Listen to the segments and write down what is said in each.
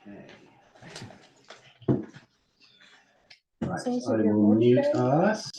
Right, So is I it your will mute birthday? us.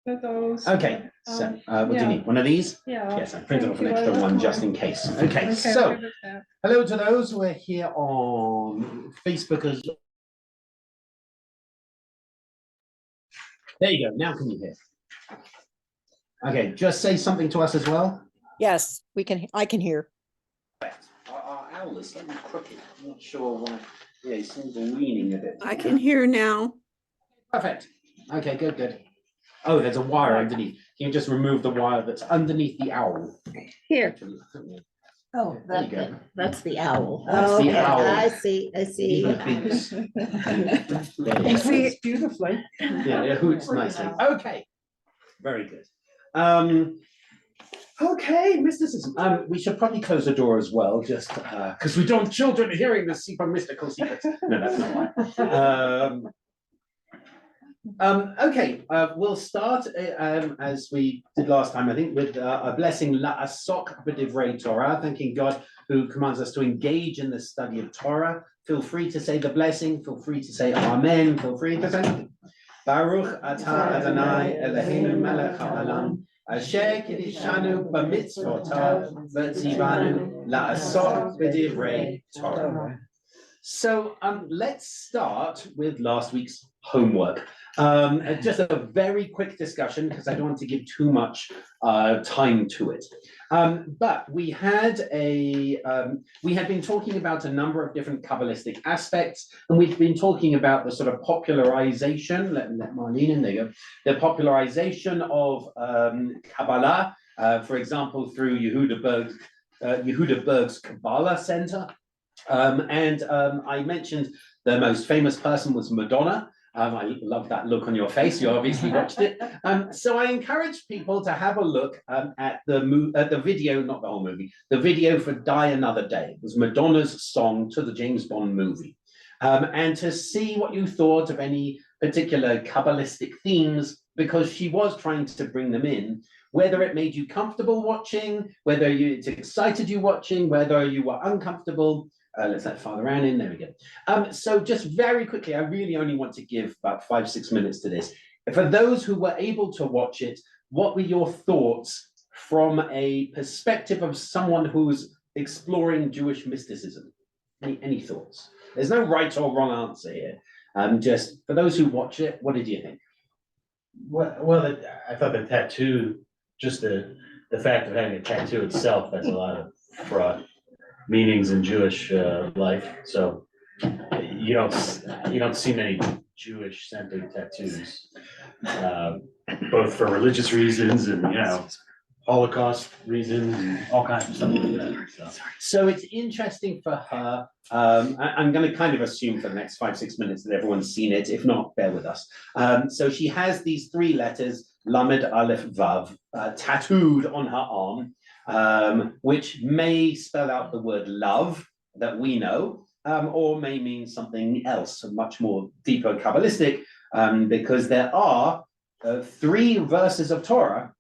Okay, so what do you need? One of these? Yeah. Yes, I printed off an extra one just in case. Okay, so hello to those who are here on Facebook as well. There you go. Now can you hear? Okay, just say something to us as well. Yes, we can. I can hear. Our owl is slightly crooked. I'm not sure why. Yeah, he seems leaning a bit. I can hear now. Perfect. Okay, good, good. Oh, there's a wire underneath. Can you just remove the wire that's underneath the owl? Here. Oh, There you go. that's the owl. That's the Okay, owl. I see. Even thinks. There you You go. see it beautifully. Yeah, it hoots nicely. Okay, very good. Okay, mysticism. We should probably close the door as well, just because we don't want children hearing the super mystical secrets. No, that's not why. Okay, we'll start as we did last time, I think, with a blessing La Asok B'divrei Torah, thanking God who commands us to engage in the study of Torah. Feel free to say the blessing, feel free to say Amen, feel free to say Baruch Atah Adonai Eloheinu melech haolam asher kiddushanu b'mitzvotav v'tzivanu la'asok b'divrei Torah. So let's start with last week's homework. Just a very quick discussion because I don't want to give too much time to it. But we had been talking about a number of different Kabbalistic aspects, and we've been talking about the sort of popularization. Let Marlene in, there you go. The popularization of Kabbalah, for example, through Yehuda Berg's Kabbalah Center. I mentioned the most famous person was Madonna. I love that look on your face. You obviously watched it. So I encourage people to have a look at the video, not the whole movie, the video for Die Another Day. It was Madonna's song to the James Bond movie. And to see what you thought of any particular Kabbalistic themes, because she was trying to bring them in, whether it made you comfortable watching, whether it excited you watching, whether you were uncomfortable. Let's let Father Ann in, there we go. So just very quickly, I really only want to give about 5-6 minutes to this. For those who were able to watch it, what were your thoughts from a perspective of someone who's exploring Jewish mysticism? Any thoughts? There's no right or wrong answer here. Just for those who watch it, what did you think? Well, I thought the tattoo, just the fact of having a tattoo itself has a lot of fraught meanings in Jewish life. So you don't see many Jewish centered tattoos, both for religious reasons and Holocaust reasons and all kinds of stuff like that. So it's interesting for her. I'm going to kind of assume for the next 5-6 minutes that everyone's seen it. If not, bear with us. So she has these 3 letters, Lamed Aleph Vav, tattooed on her arm, which may spell out the word love that we know, or may mean something else, much more deeper Kabbalistic, because there are 3 verses of Torah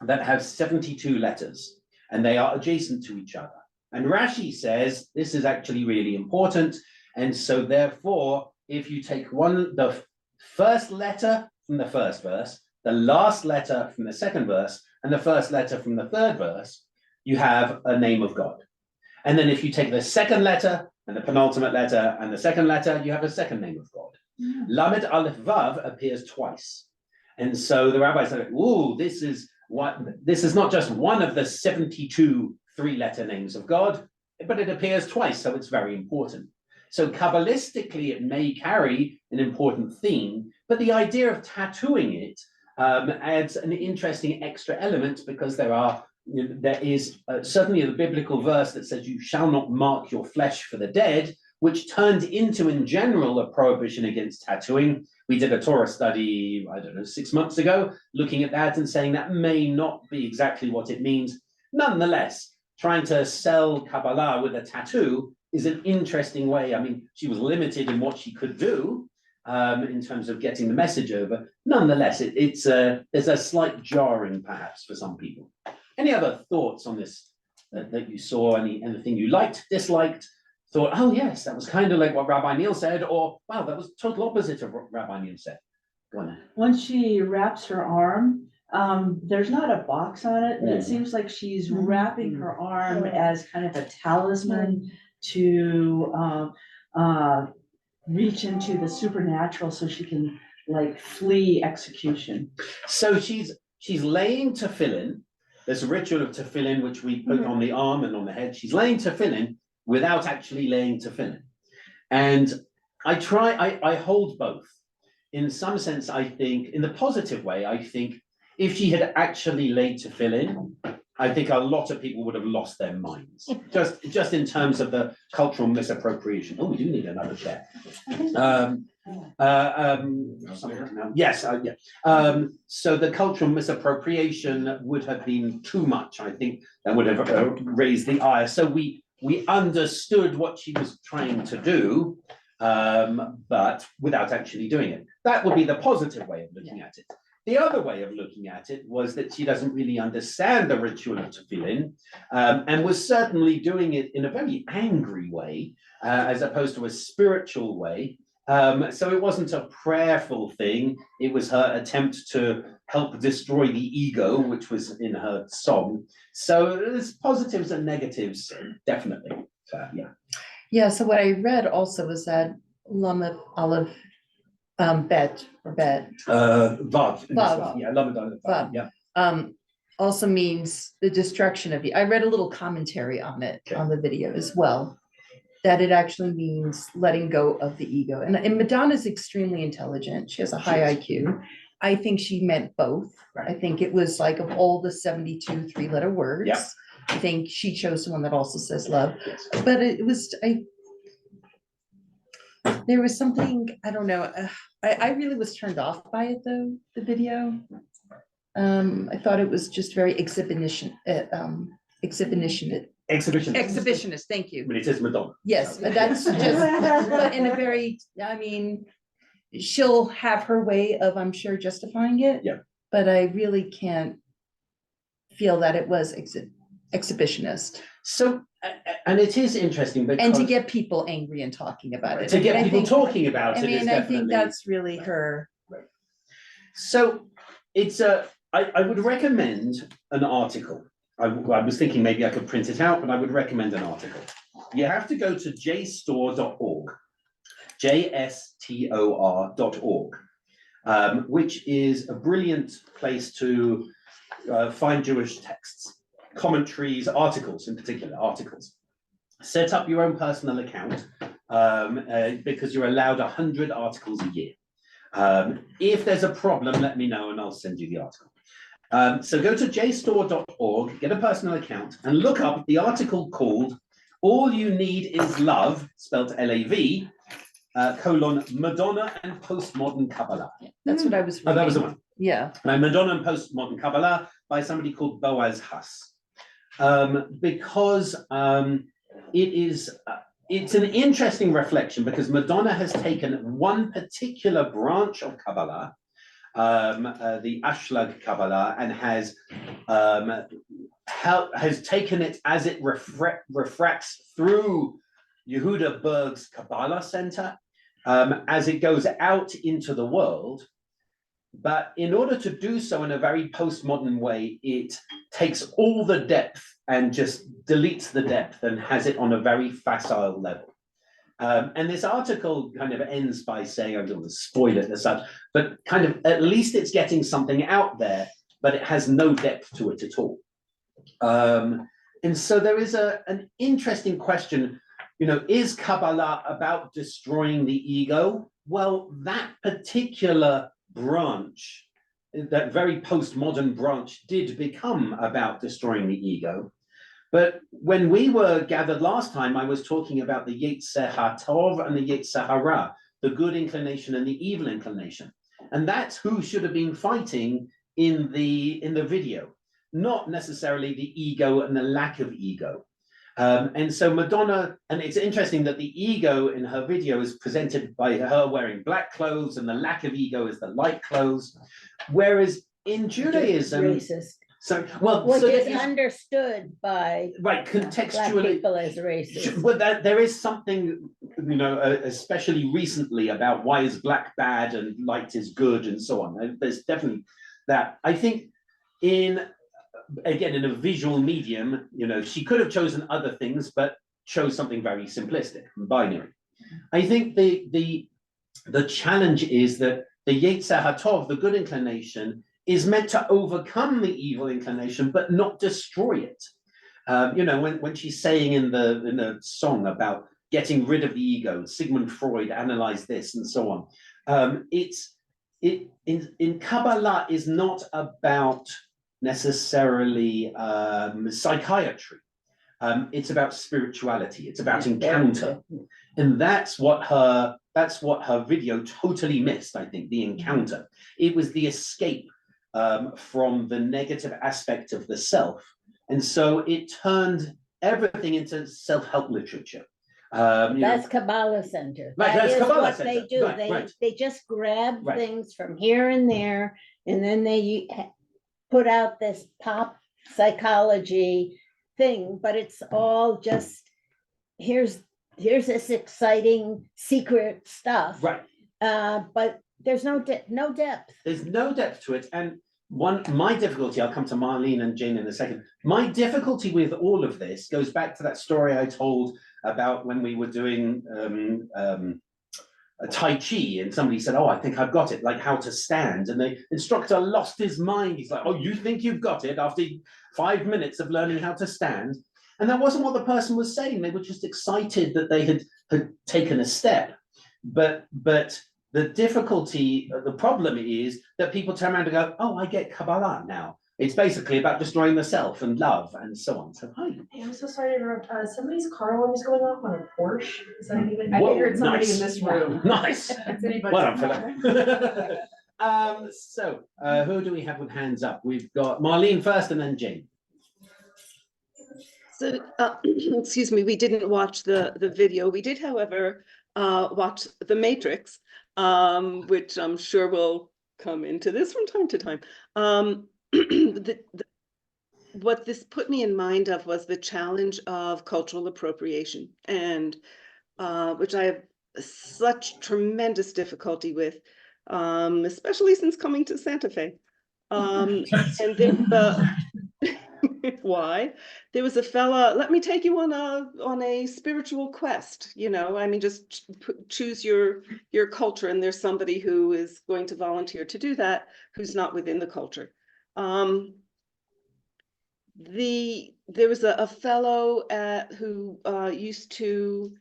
that have 72 letters, and they are adjacent to each other. And Rashi says this is actually really important, and so therefore, if you take the first letter from the first verse, the last letter from the second verse, and the first letter from the third verse, you have a name of God. And then if you take the second letter and the penultimate letter and the second letter, you have a second name of God. Yeah. Lamed Aleph Vav appears twice. And so the rabbis are like, ooh, this is not just one of the 72 3-letter names of God, but it appears twice, so it's very important. So Kabbalistically, it may carry an important theme, but the idea of tattooing it adds an interesting extra element, because there is certainly a biblical verse that says you shall not mark your flesh for the dead, which turned into, in general, a prohibition against tattooing. We did a Torah study, I don't know, 6 months ago, looking at that and saying that may not be exactly what it means. Nonetheless, trying to sell Kabbalah with a tattoo is an interesting way. I mean, she was limited in what she could do in terms of getting the message over. Nonetheless, there's a slight jarring, perhaps, for some people. Any other thoughts on this that you saw? Anything you liked, disliked? Thought, oh yes, that was kind of like what Rabbi Neil said, or wow, that was total opposite of what Rabbi Neil said. Go on. When she wraps her arm, there's not a box on it, and it seems like she's wrapping her arm as kind of a talisman to reach into the supernatural so she can like flee execution. So she's laying tefillin. There's a ritual of tefillin which we put on the arm and on the head. She's laying tefillin without actually laying tefillin. And I hold both. in some sense, I think, in the positive way, I think if she had actually laid tefillin, I think a lot of people would have lost their minds, just in terms of the cultural misappropriation. Oh, we do need another chair. Yes, yeah. So the cultural misappropriation would have been too much. I think that would have raised the ire. So we understood what she was trying to do, but without actually doing it. That would be the positive way of looking at it. The other way of looking at it was that she doesn't really understand the ritual of tefillin, and was certainly doing it in a very angry way, as opposed to a spiritual way. So it wasn't a prayerful thing. It was her attempt to help destroy the ego, which was in her song. So there's positives and negatives, definitely. So, yeah. Yeah, so what I read also was that Lamed Aleph Bet or Bet Vav. Vav. Yeah, Lamed Aleph Vav, Vav. yeah. Also means the destruction of the, I read a little commentary on it, Okay. on the video as well, that it actually means letting go of the ego. And Madonna's extremely intelligent. She has a high IQ. I think she meant both. Right. I think it was like of all the 72 three-letter words, Yeah. I think she chose one that also says love. Yes. But it was, there was something, I don't know, I really was turned off by it though, the video. I thought it was just very exhibitionist, thank you. I mean, it is Madonna. Yes, So- but that's just, but in a very, I mean, she'll have her way of, I'm sure, justifying it. Yeah. But I really can't feel that it was exhibitionist. So, and it is interesting because And to get people angry and talking about it. to I mean, get I people think- talking about I it is mean, I definitely. think that's really her. So it's I would recommend an article. I was thinking maybe I could print it out, but I would recommend an article. You have to go to jstor.org, JSTOR.org, which is a brilliant place to find Jewish texts, commentaries, articles in particular, articles. Set up your own personal account because you're allowed 100 articles a year. If there's a problem, let me know and I'll send you the article. So go to jstor.org, get a personal account, and look up the article called All You Need Is Love, spelled L-A-V, Madonna and Postmodern Kabbalah. That's what I was reading. Oh, that was the one. Yeah. Madonna and Postmodern Kabbalah by somebody called Boaz Huss. Because it's an interesting reflection because Madonna has taken one particular branch of Kabbalah, the Ashlag Kabbalah, and has taken it as it refracts through Yehuda Berg's Kabbalah Center, as it goes out into the world. But in order to do so in a very postmodern way, it takes all the depth and just deletes the depth and has it on a very facile level. And this article kind of ends by saying, I don't want to spoil it as such, but kind of at least it's getting something out there, but it has no depth to it at all. And so there is an interesting question, is Kabbalah about destroying the ego? Well, that particular branch, that very postmodern branch, did become about destroying the ego. But when we were gathered last time, I was talking about the Yetzer HaTov and the Yetzer Hara, the good inclination and the evil inclination. And that's who should have been fighting in the video, not necessarily the ego and the lack of ego. And so Madonna, and it's interesting that the ego in her video is presented by her wearing black clothes and the lack of ego is the light clothes. Whereas in Judaism, Racist, so which so is understood by right, black contextually, people as racist. well, there is something, especially recently about why is black bad and light is good and so on. There's definitely that. I think again, in a visual medium, she could have chosen other things, but chose something very simplistic and binary. I think the challenge is that the Yetzer HaTov, the good inclination, is meant to overcome the evil inclination, but not destroy it. When she's saying in the song about getting rid of the ego, Sigmund Freud analyzed this and so on. in Kabbalah is not about necessarily psychiatry. It's about spirituality. It's about encounter, and that's what her video totally missed. I think the encounter. It was the escape from the negative aspect of the self, and so it turned everything into self-help literature. That's Kabbalah Center. Right, That that's is Kabbalah what Center. they do. Right. They just grab Right. things from here and there, and then they put out this pop psychology thing, but it's all just, here's this exciting secret stuff. Right. But there's no depth. There's no depth to it. And my difficulty, I'll come to Marlene and Jane in a second. My difficulty with all of this goes back to that story I told about when we were doing a Tai Chi, and somebody said, oh, I think I've got it, like how to stand. And the instructor lost his mind. He's like, oh, you think you've got it after 5 minutes of learning how to stand? And that wasn't what the person was saying. They were just excited that they had taken a step. But the difficulty, the problem is that people turn around and go, oh, I get Kabbalah now. It's basically about destroying the self and love and so on. So, hi. Hey, I'm so sorry to interrupt. Somebody's car alarm is going off on a Porsche. Is that anything? I Whoa, figured it's somebody nice. in this room. Nice. It's anybody. Well done for that. So, who do we have with hands up? We've got Marlene first and then Jane. So, excuse me, we didn't watch the video. We did, however, watch The Matrix, which I'm sure will come into this from time to time. What this put me in mind of was the challenge of cultural appropriation, and which I have such tremendous difficulty with, especially since coming to Santa Fe. And then why? There was a fella, let me take you on a spiritual quest, you know, I mean, just choose your culture, and there's somebody who is going to volunteer to do that, who's not within the culture. There was a fellow who used to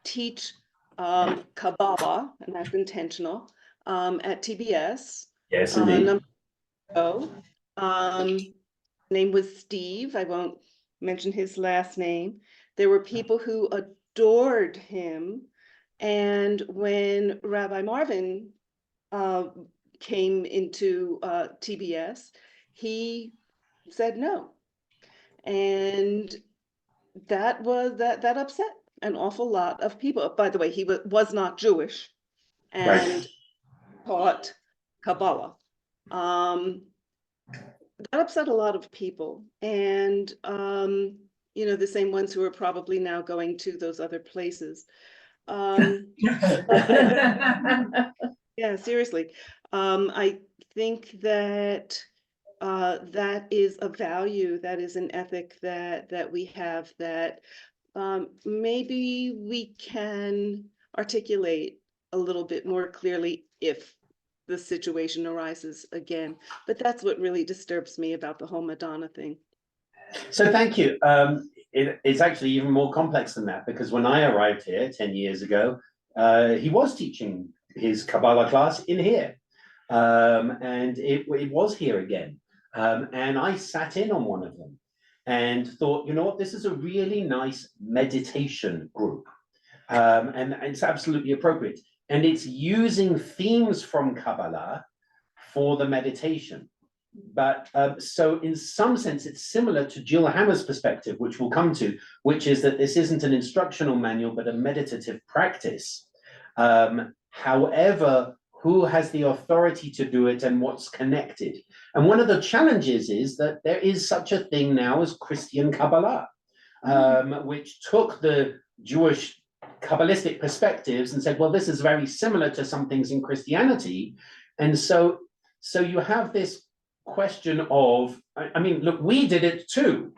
teach Kabbalah, and that's intentional, at TBS. Yes, indeed. Name was Steve. I won't mention his last name. There were people who adored him, and when Rabbi Marvin came into TBS, he said no, and that upset an awful lot of people. By the way, he was not Jewish and taught Kabbalah. That upset a lot of people, and you know, the same ones who are probably now going to those other places. Yeah, seriously. I think that that is a value, that is an ethic that we have, that maybe we can articulate a little bit more clearly if the situation arises again. But that's what really disturbs me about the whole Madonna thing. So thank you. It's actually even more complex than that, because when I arrived here 10 years ago, he was teaching his Kabbalah class in here. And it was here again. And I sat in on one of them and thought, you know what, this is a really nice meditation group. And it's absolutely appropriate. And it's using themes from Kabbalah for the meditation. But so in some sense, it's similar to Jill Hammer's perspective, which we'll come to, which is that this isn't an instructional manual, but a meditative practice. However, who has the authority to do it and what's connected? And one of the challenges is that there is such a thing now as Christian Kabbalah, which took the Jewish Kabbalistic perspectives and said, well, this is very similar to some things in Christianity. And so you have this question of, I mean, look, we did it too.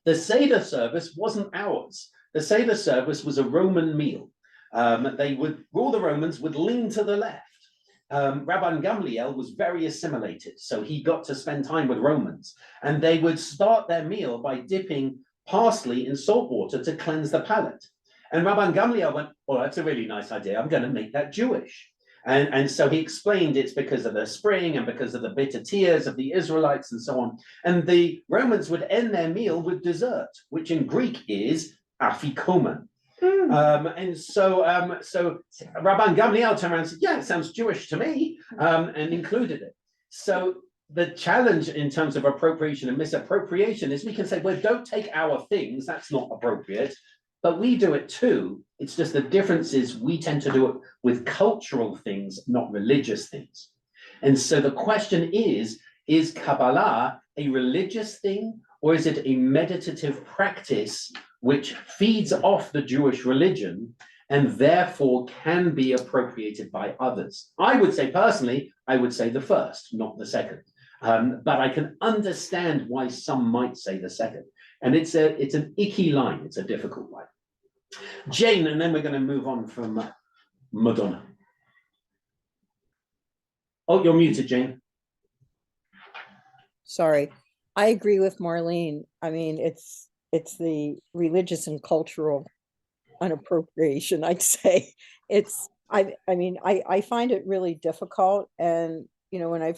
The Seder service wasn't ours. The Seder service was a Roman meal. All the Romans would lean to the left. Rabbi Gamliel was very assimilated, so he got to spend time with Romans, and they would start their meal by dipping parsley in salt water to cleanse the palate. And Rabbi Gamliel went, oh, that's a really nice idea. I'm going to make that Jewish. And so he explained it's because of the spring and because of the bitter tears of the Israelites and so on. And the Romans would end their meal with dessert, which in Greek is afikomen. And so Rabban Gamliel turned around and said, yeah, it sounds Jewish to me, and included it. So the challenge in terms of appropriation and misappropriation is we can say, well, don't take our things, that's not appropriate, but we do it too. It's just the difference is we tend to do it with cultural things, not religious things. And so the question is Kabbalah a religious thing, or is it a meditative practice which feeds off the Jewish religion and therefore can be appropriated by others? I would say personally, I would say the first, not the second. But I can understand why some might say the second. And it's an icky line, it's a difficult line. Jane, and then we're going to move on from Madonna. Oh, you're muted, Jane. Sorry. I agree with Marlene. I mean, it's the religious and cultural unappropriation, I'd say. I find it really difficult. And, you know, when I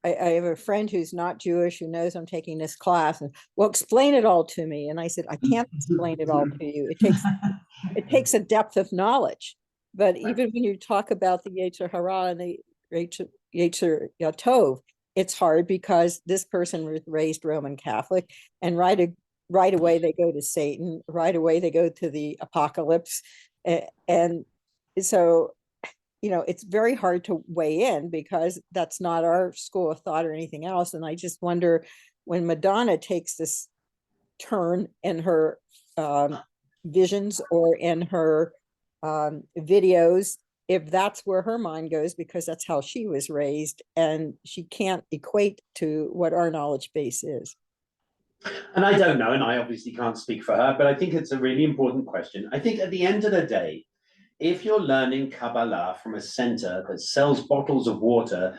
have a friend who's not Jewish who knows I'm taking this class, and well, explain it all to me. And I said, I can't explain it all to you. It takes a depth of knowledge. But even when you talk about the Yetzer Hara and the Yetzer Tov, it's hard because this person was raised Roman Catholic, and right away they go to Satan, right away they go to the apocalypse. And so, you know, it's very hard to weigh in because that's not our school of thought or anything else. And I just wonder when Madonna takes this turn in her visions or in her videos, if that's where her mind goes, because that's how she was raised, and she can't equate to what our knowledge base is. And I don't know, and I obviously can't speak for her, but I think it's a really important question. I think at the end of the day, if you're learning Kabbalah from a center that sells bottles of water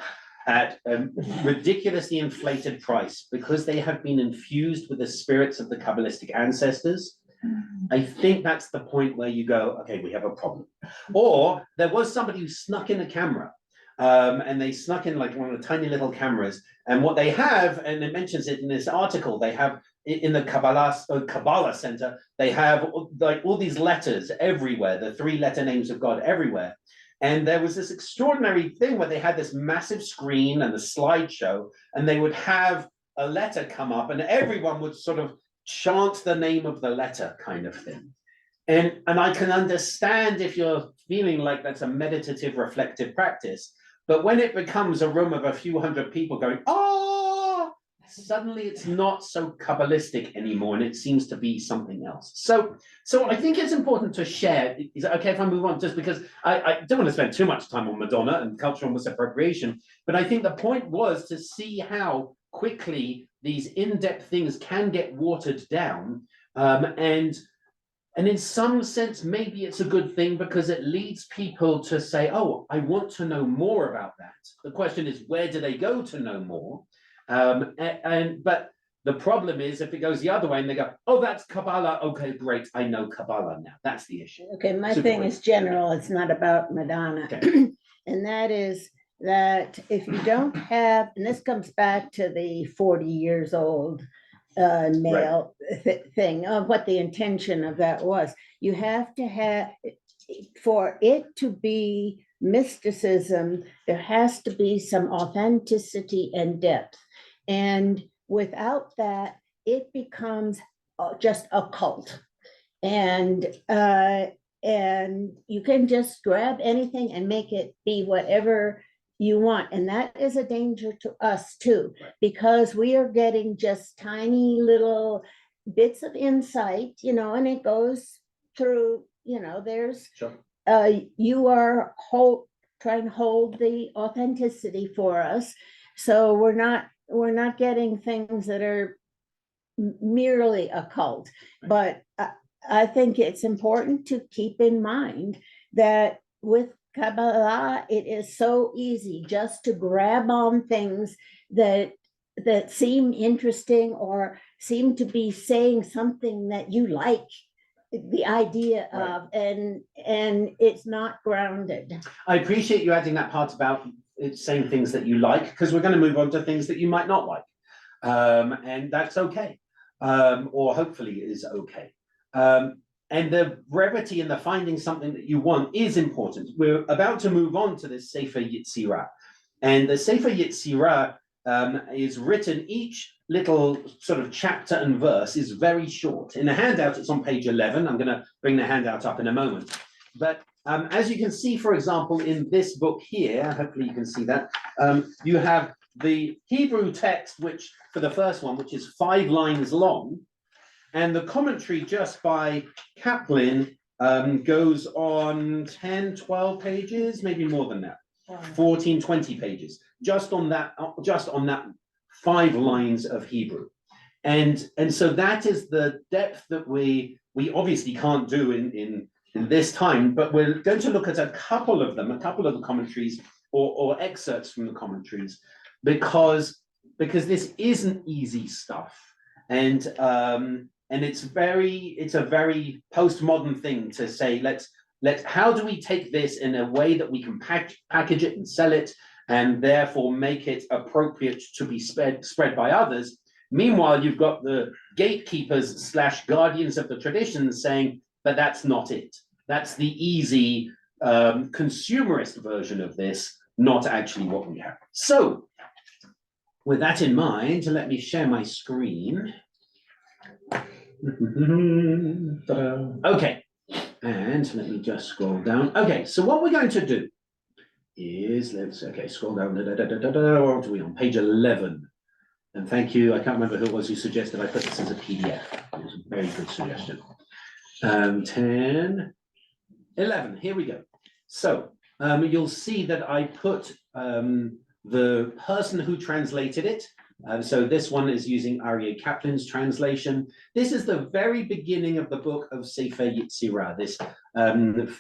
at a ridiculously inflated price because they have been infused with the spirits of the Kabbalistic ancestors, I think that's the point where you go, okay, we have a problem. Or there was somebody who snuck in a camera, and they snuck in like one of the tiny little cameras. And what they have, and it mentions it in this article, they have in the Kabbalah Center, they have like all these letters everywhere, the 3-letter names of God everywhere. And there was this extraordinary thing where they had this massive screen and a slideshow, and they would have a letter come up and everyone would sort of chant the name of the letter kind of thing. And I can understand if you're feeling like that's a meditative, reflective practice, but when it becomes a room of a few hundred people going, oh, suddenly it's not so Kabbalistic anymore, and it seems to be something else. So I think it's important to share. Is it okay if I move on? Just because I don't want to spend too much time on Madonna and cultural misappropriation, but I think the point was to see how quickly these in-depth things can get watered down, and in some sense maybe it's a good thing because it leads people to say, oh, I want to know more about that. The question is, where do they go to know more? But the problem is if it goes the other way and they go, oh, that's Kabbalah, okay, great, I know Kabbalah now. That's the issue. Okay, my thing is general, it's not about Madonna. Okay. And that is that if you don't have, and this comes back to the 40 years old male thing of what the intention of that was. You have to have, for it to be mysticism, there has to be some authenticity and depth. And without that, it becomes just a cult. And you can just grab anything and make it be whatever you want. And that is a danger to us too, because we are getting just tiny little bits of insight, you know, and it goes through, you know, there's, Sure. You are trying to hold the authenticity for us. So we're not getting things that are merely occult. But I think it's important to keep in mind that with Kabbalah, it is so easy just to grab on things that seem interesting or seem to be saying something that you like. the idea of, and it's not grounded. I appreciate you adding that part about it saying things that you like, because we're going to move on to things that you might not like. And that's okay. Or hopefully is okay. And the brevity and the finding something that you want is important. We're about to move on to the Sefer Yetzirah. And the Sefer Yetzirah is written, each little sort of chapter and verse is very short. In the handout, it's on page 11. I'm going to bring the handout up in a moment. But as you can see, for example, in this book here, hopefully you can see that, you have the Hebrew text, which for the first one, which is 5 lines long, and the commentary just by Kaplan goes on 10, 12 pages, maybe more than that, 14, 20 pages, just on that 5 lines of Hebrew. And so that is the depth that we obviously can't do in this time, but we're going to look at a couple of them, a couple of the commentaries or excerpts from the commentaries, because this isn't easy stuff. And it's a very postmodern thing to say, how do we take this in a way that we can package it and sell it, and therefore make it appropriate to be spread by others. Meanwhile, you've got the gatekeepers / guardians of the traditions saying, but that's not it. That's the easy consumerist version of this, not actually what we have. So with that in mind, let me share my screen. Okay, and let me just scroll down. Okay, so what we're going to do is, scroll down, what are we on? Page 11. And thank you, I can't remember who it was who suggested I put this as a PDF. It was a very good suggestion. 10, 11, here we go. So you'll see that I put the person who translated it. So this one is using Aryeh Kaplan's translation. This is the very beginning of the book of Sefer Yetzirah, this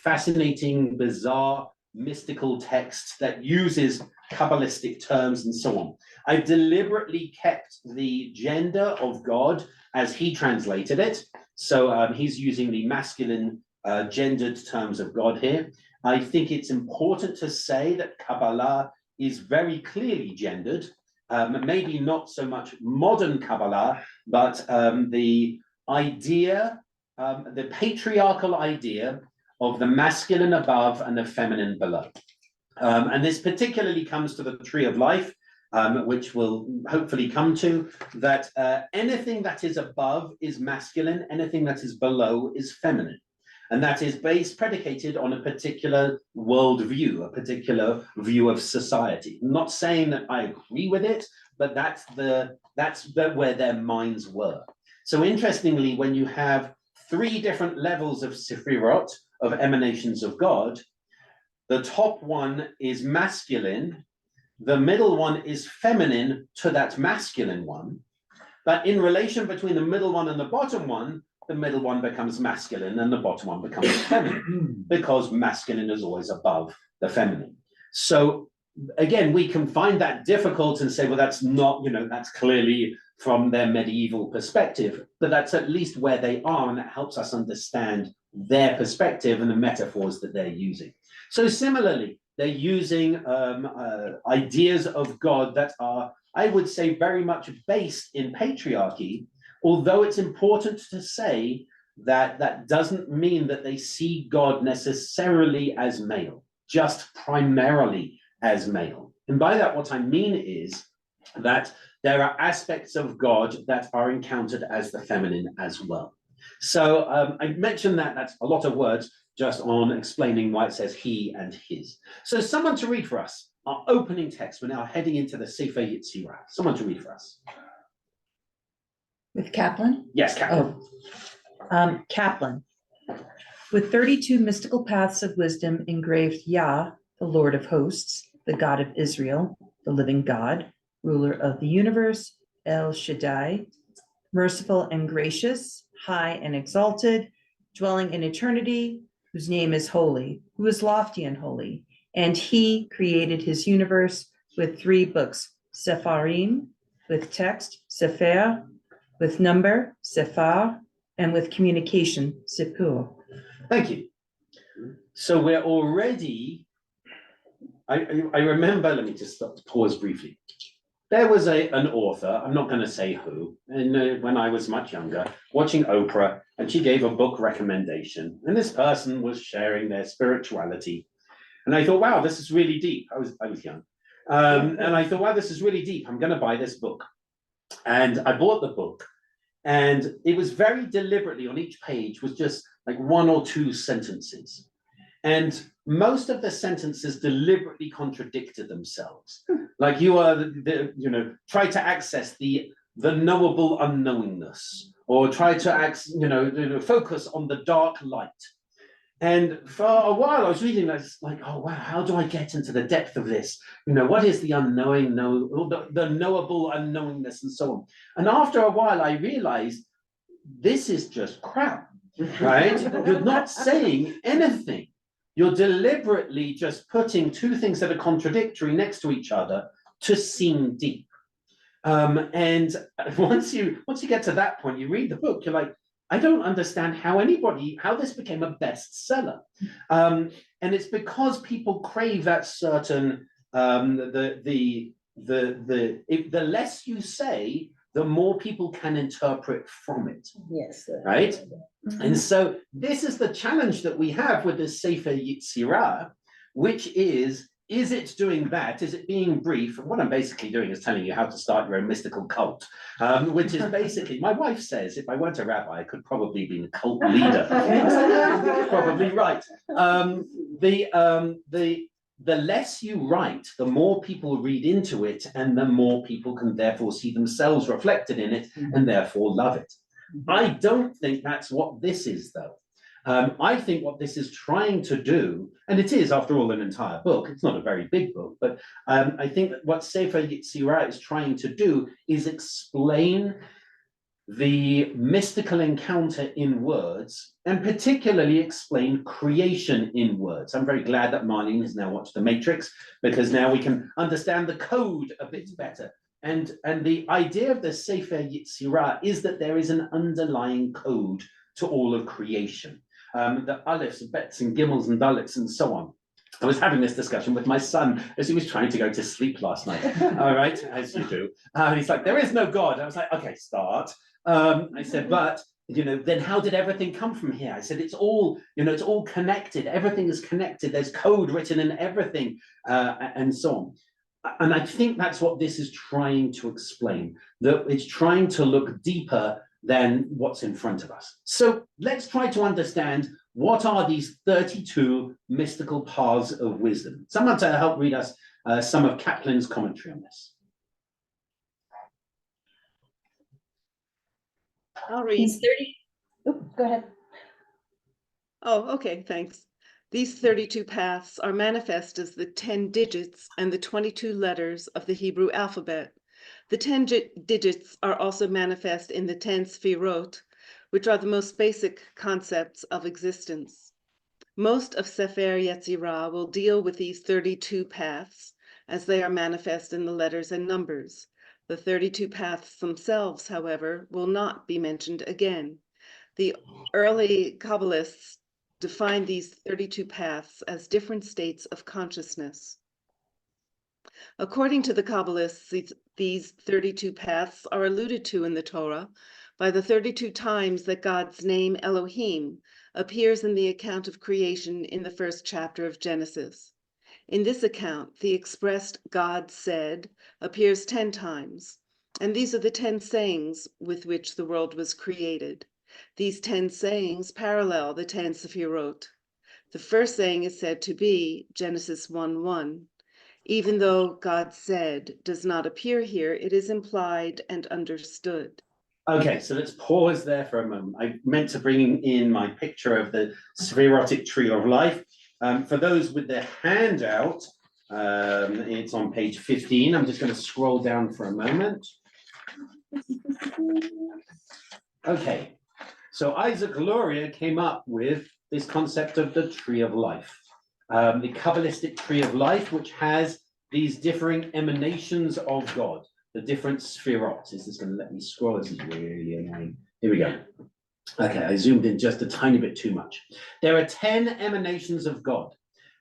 fascinating, bizarre, mystical text that uses Kabbalistic terms and so on. I deliberately kept the gender of God as he translated it. So he's using the masculine gendered terms of God here. I think it's important to say that Kabbalah is very clearly gendered. Maybe not so much modern Kabbalah, but the idea, the patriarchal idea of the masculine above and the feminine below. And this particularly comes to the tree of life, which we'll hopefully come to, that anything that is above is masculine, anything that is below is feminine. And that is predicated on a particular worldview, a particular view of society. I'm not saying that I agree with it, but that's where their minds were. So interestingly, when you have 3 different levels of Sefirot, of emanations of God, the top one is masculine, the middle one is feminine to that masculine one, but in relation between the middle one and the bottom one, the middle one becomes masculine and the bottom one becomes feminine, because masculine is always above the feminine. So again, we can find that difficult and say, well, that's not, that's clearly from their medieval perspective, but that's at least where they are, and that helps us understand their perspective and the metaphors that they're using. So similarly, they're using ideas of God that are, I would say, very much based in patriarchy, although it's important to say that that doesn't mean that they see God necessarily as male, just primarily as male. And by that, what I mean is that there are aspects of God that are encountered as the feminine as well. So I mentioned that that's a lot of words just on explaining why it says he and his. So someone to read for us, our opening text. We're now heading into the Sefer Yetzirah. Someone to read for us. With Kaplan? Yes, Kaplan. Kaplan. With 32 mystical paths of wisdom engraved Yah, the Lord of hosts, the God of Israel, the living God, ruler of the universe, El Shaddai, merciful and gracious, high and exalted, dwelling in eternity, whose name is holy, who is lofty and holy. And he created his universe with 3 books, Sepharim, with text, Sefer, with number, Sephar, and with communication, Sipur. Thank you. So we're already, I remember, let me just stop to pause briefly. There was an author, I'm not going to say who, and when I was much younger, watching Oprah, and she gave a book recommendation, and this person was sharing their spirituality. And I thought, wow, this is really deep. I was young. And I thought, wow, this is really deep. I'm going to buy this book. And I bought the book. And it was very deliberately on each page was just like one or two sentences. And most of the sentences deliberately contradicted themselves. Like you are, try to access the knowable unknowingness, or try to focus on the dark light. And for a while I was reading this, like, oh wow, how do I get into the depth of this? What is the unknowing, the knowable unknowingness and so on. And after a while I realized this is just crap, right? You're not saying anything. You're deliberately just putting two things that are contradictory next to each other to seem deep. And once you get to that point, you read the book, you're like, I don't understand how this became a bestseller. And it's because people crave that certain, the less you say, the more people can interpret from it. Yes. Right? And so this is the challenge that we have with this Sefer Yetzirah, which is it doing that? Is it being brief? And what I'm basically doing is telling you how to start your own mystical cult, which is basically, my wife says, if I weren't a rabbi, I could probably be a cult leader. Probably right. The less you write, the more people read into it, and the more people can therefore see themselves reflected in it, and therefore love it. I don't think that's what this is, though. I think what this is trying to do, and it is, after all, an entire book, it's not a very big book, but I think that what Sefer Yetzirah is trying to do is explain the mystical encounter in words, and particularly explain creation in words. I'm very glad that Marlene has now watched The Matrix, because now we can understand the code a bit better. And the idea of the Sefer Yetzirah is that there is an underlying code to all of creation. The Aleph, Bets, and Gimels, and Dalets, and so on. I was having this discussion with my son as he was trying to go to sleep last night. All right, as you do. He's like, there is no God. I was like, okay, start. I said, but then how did everything come from here? I said, it's all connected. Everything is connected. There's code written in everything, and so on. And I think that's what this is trying to explain, that it's trying to look deeper than what's in front of us. So let's try to understand, what are these 32 mystical paths of wisdom? Someone to help read us some of Kaplan's commentary on this. I'll read. Go ahead. Oh, okay, thanks. These 32 paths are manifest as the 10 digits and the 22 letters of the Hebrew alphabet. The 10 digits are also manifest in the 10 sfirot, which are the most basic concepts of existence. Most of Sefer Yetzirah will deal with these 32 paths, as they are manifest in the letters and numbers. The 32 paths themselves, however, will not be mentioned again. The early Kabbalists defined these 32 paths as different states of consciousness. According to the Kabbalists, these 32 paths are alluded to in the Torah by the 32 times that God's name Elohim appears in the account of creation in the first chapter of Genesis. In this account, the expressed God said appears 10 times, and these are the 10 sayings with which the world was created. These 10 sayings parallel the 10 Sefirot. The first saying is said to be Genesis 1:1. Even though God said does not appear here, it is implied and understood. Okay, so let's pause there for a moment. I meant to bring in my picture of the Sephirotic Tree of Life. For those with their handout, it's on page 15. I'm just going to scroll down for a moment. Okay, so Isaac Luria came up with this concept of the Tree of Life. The Kabbalistic Tree of Life, which has these differing emanations of God, the different sefirot. Is this going to let me scroll? This is really annoying. Here we go. Okay, I zoomed in just a tiny bit too much. There are 10 emanations of God.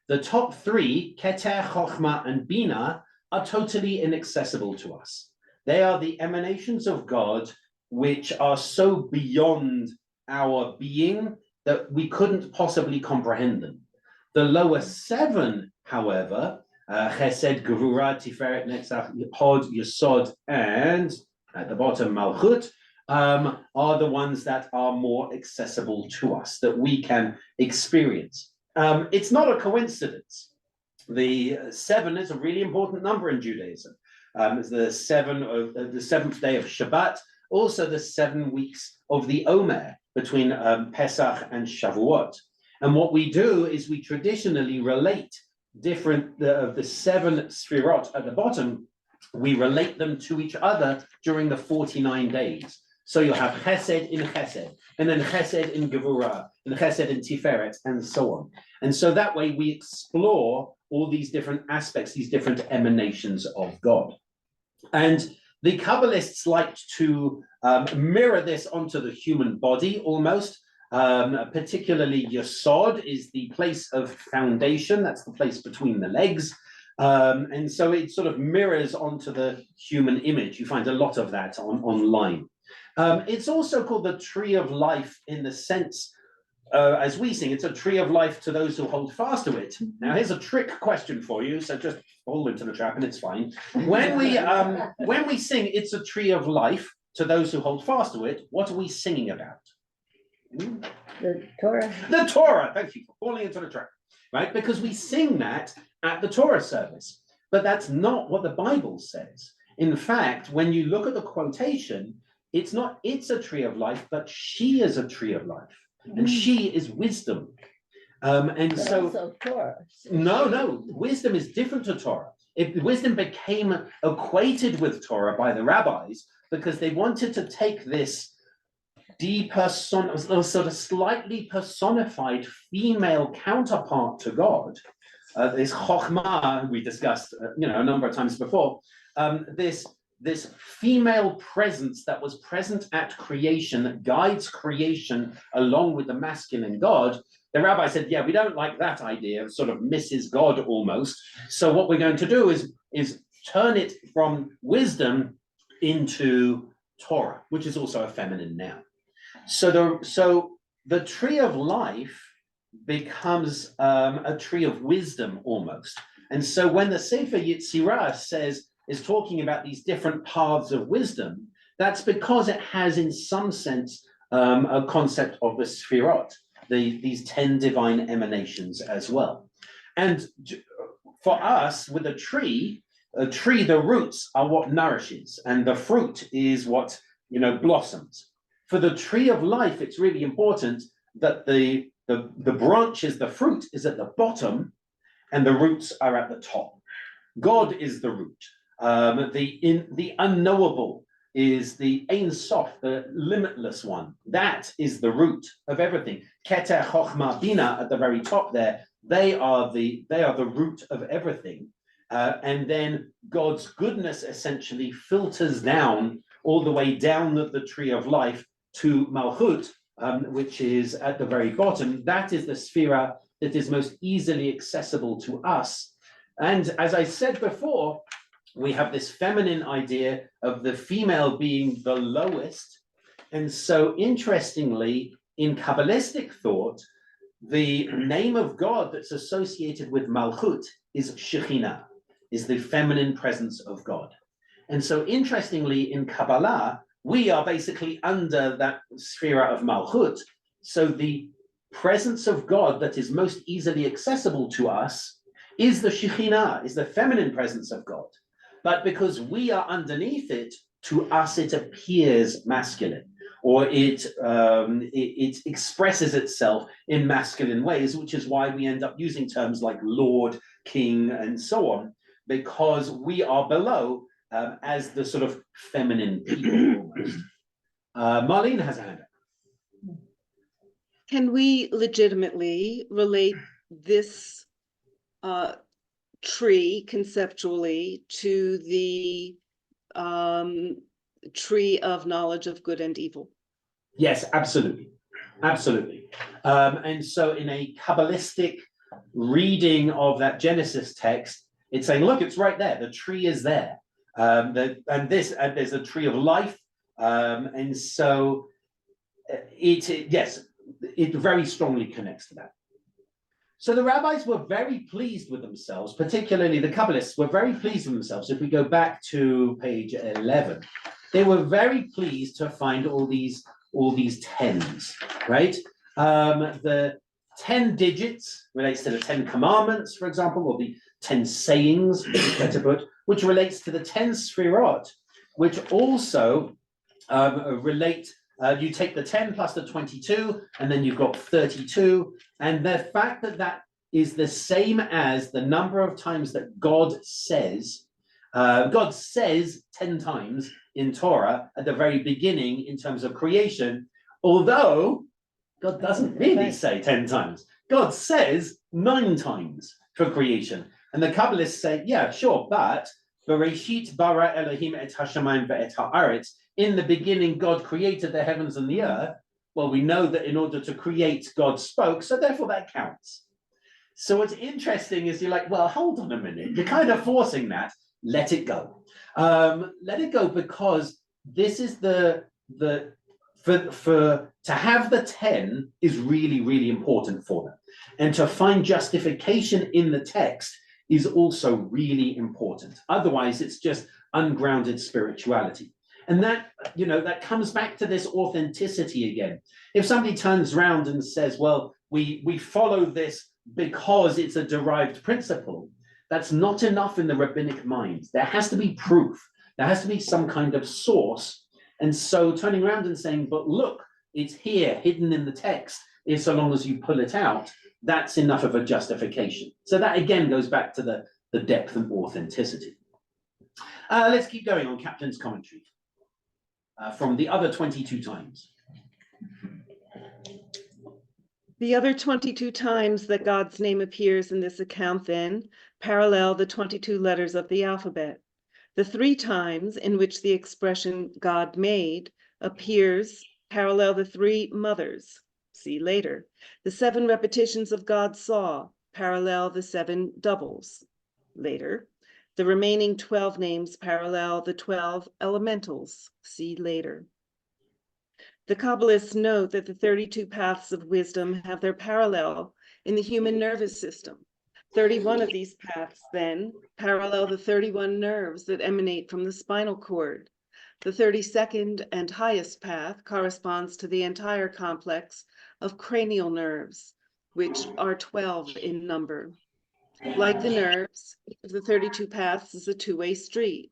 The top three, Keter, Chochmah, and Bina, are totally inaccessible to us. They are the emanations of God which are so beyond our being that we couldn't possibly comprehend them. The lower seven, however, Chesed, Gevurah, Tiferet, Netzach, Hod, Yesod, and at the bottom, Malchut, are the ones that are more accessible to us, that we can experience. It's not a coincidence. The 7 is a really important number in Judaism. It's the seventh day of Shabbat, also the 7 weeks of the Omer between Pesach and Shavuot. And what we do is we traditionally relate different of the 7 sfirot at the bottom. We relate them to each other during the 49 days. So you'll have Chesed in Chesed, and then Chesed in Gevurah, and Chesed in Tiferet, and so on. And so that way we explore all these different aspects, these different emanations of God. And the Kabbalists liked to mirror this onto the human body almost. Particularly Yesod is the place of foundation, that's the place between the legs. And so it sort of mirrors onto the human image. You find a lot of that online. It's also called the tree of life in the sense, as we sing, it's a tree of life to those who hold fast to it. Now, here's a trick question for you, so just fall into the trap and it's fine. When we sing, it's a tree of life to those who hold fast to it, what are we singing about? The Torah. The Torah, thank you for falling into the trap, right? Because we sing that at the Torah service, but that's not what the Bible says. In fact, when you look at the quotation, it's not it's a tree of life, but she is a tree of life, and she is wisdom. And But so also Torah. no, wisdom is different to Torah. Wisdom became equated with Torah by the rabbis because they wanted to take this sort of slightly personified female counterpart to God, this chokhmah we discussed, a number of times before, this female presence that was present at creation that guides creation along with the masculine God. The rabbi said, yeah, we don't like that idea of sort of Mrs. God almost. So what we're going to do is turn it from wisdom into Torah, which is also a feminine noun. So the tree of life becomes a tree of wisdom almost. And so when the Sefer Yetzirah is talking about these different paths of wisdom, that's because it has in some sense a concept of the Sfirot, these 10 divine emanations as well. And for us, with a tree, the roots are what nourishes, and the fruit is what blossoms. For the tree of life, it's really important that the branches, the fruit is at the bottom, and the roots are at the top. God is the root. The unknowable is the Ein Sof, the limitless one. That is the root of everything. Keter, Chochmah, Bina at the very top there. They are the root of everything. And then God's goodness essentially filters down all the way down the tree of life to Malchut, which is at the very bottom. That is the sphera that is most easily accessible to us. And as I said before, we have this feminine idea of the female being the lowest. And so interestingly, in Kabbalistic thought, the name of God that's associated with Malchut is Shekhinah, is the feminine presence of God. And so interestingly, in Kabbalah, we are basically under that sphere of Malchut. So the presence of God that is most easily accessible to us is the Shekhinah, is the feminine presence of God. But because we are underneath it, to us it appears masculine, or it expresses itself in masculine ways, which is why we end up using terms like Lord, King, and so on, because we are below as the sort of feminine people almost. Marlene has a hand up. Can we legitimately relate this tree conceptually to the tree of knowledge of good and evil? Yes, absolutely. Absolutely. And so in a Kabbalistic reading of that Genesis text, it's saying, look, it's right there. The tree is there. And there's a tree of life. And so it very strongly connects to that. So the rabbis were very pleased with themselves, particularly the Kabbalists were very pleased with themselves. If we go back to page 11, they were very pleased to find all these tens, right? The 10 digits relates to the 10 commandments, for example, or the 10 sayings, better put, which relates to the 10 sfirot, which also relate. You take the 10 plus the 22, and then you've got 32. And the fact that that is the same as the number of times that God says 10 times in Torah at the very beginning in terms of creation, although God doesn't really say 10 times. God says 9 times for creation. And the Kabbalists say, yeah, sure, but Bereshit bara Elohim et hashamayim ve'et ha'aretz. In the beginning, God created the heavens and the earth. Well, we know that in order to create, God spoke, so therefore that counts. So what's interesting is you're like, well, hold on a minute. You're kind of forcing that. Let it go. Let it go, because this is to have the 10 is really, really important for them. And to find justification in the text is also really important. Otherwise, it's just ungrounded spirituality. And that, that comes back to this authenticity again. If somebody turns around and says, well, we follow this because it's a derived principle, that's not enough in the rabbinic mind. There has to be proof. There has to be some kind of source. And so turning around and saying, but look, it's here, hidden in the text, is so long as you pull it out, that's enough of a justification. So that again goes back to the depth and authenticity. Let's keep going on Kaplan's commentary. From the other 22 times. The other 22 times that God's name appears in this account then parallel the 22 letters of the alphabet. The 3 times in which the expression God made appears parallel the 3 mothers, see later. The 7 repetitions of God saw parallel the 7 doubles, later. The remaining 12 names parallel the 12 elementals, see later. The Kabbalists note that the 32 paths of wisdom have their parallel in the human nervous system. 31 of these paths, then, parallel the 31 nerves that emanate from the spinal cord. The 32nd and highest path corresponds to the entire complex of cranial nerves, which are 12 in number. Like the nerves, each of the 32 paths is a two-way street.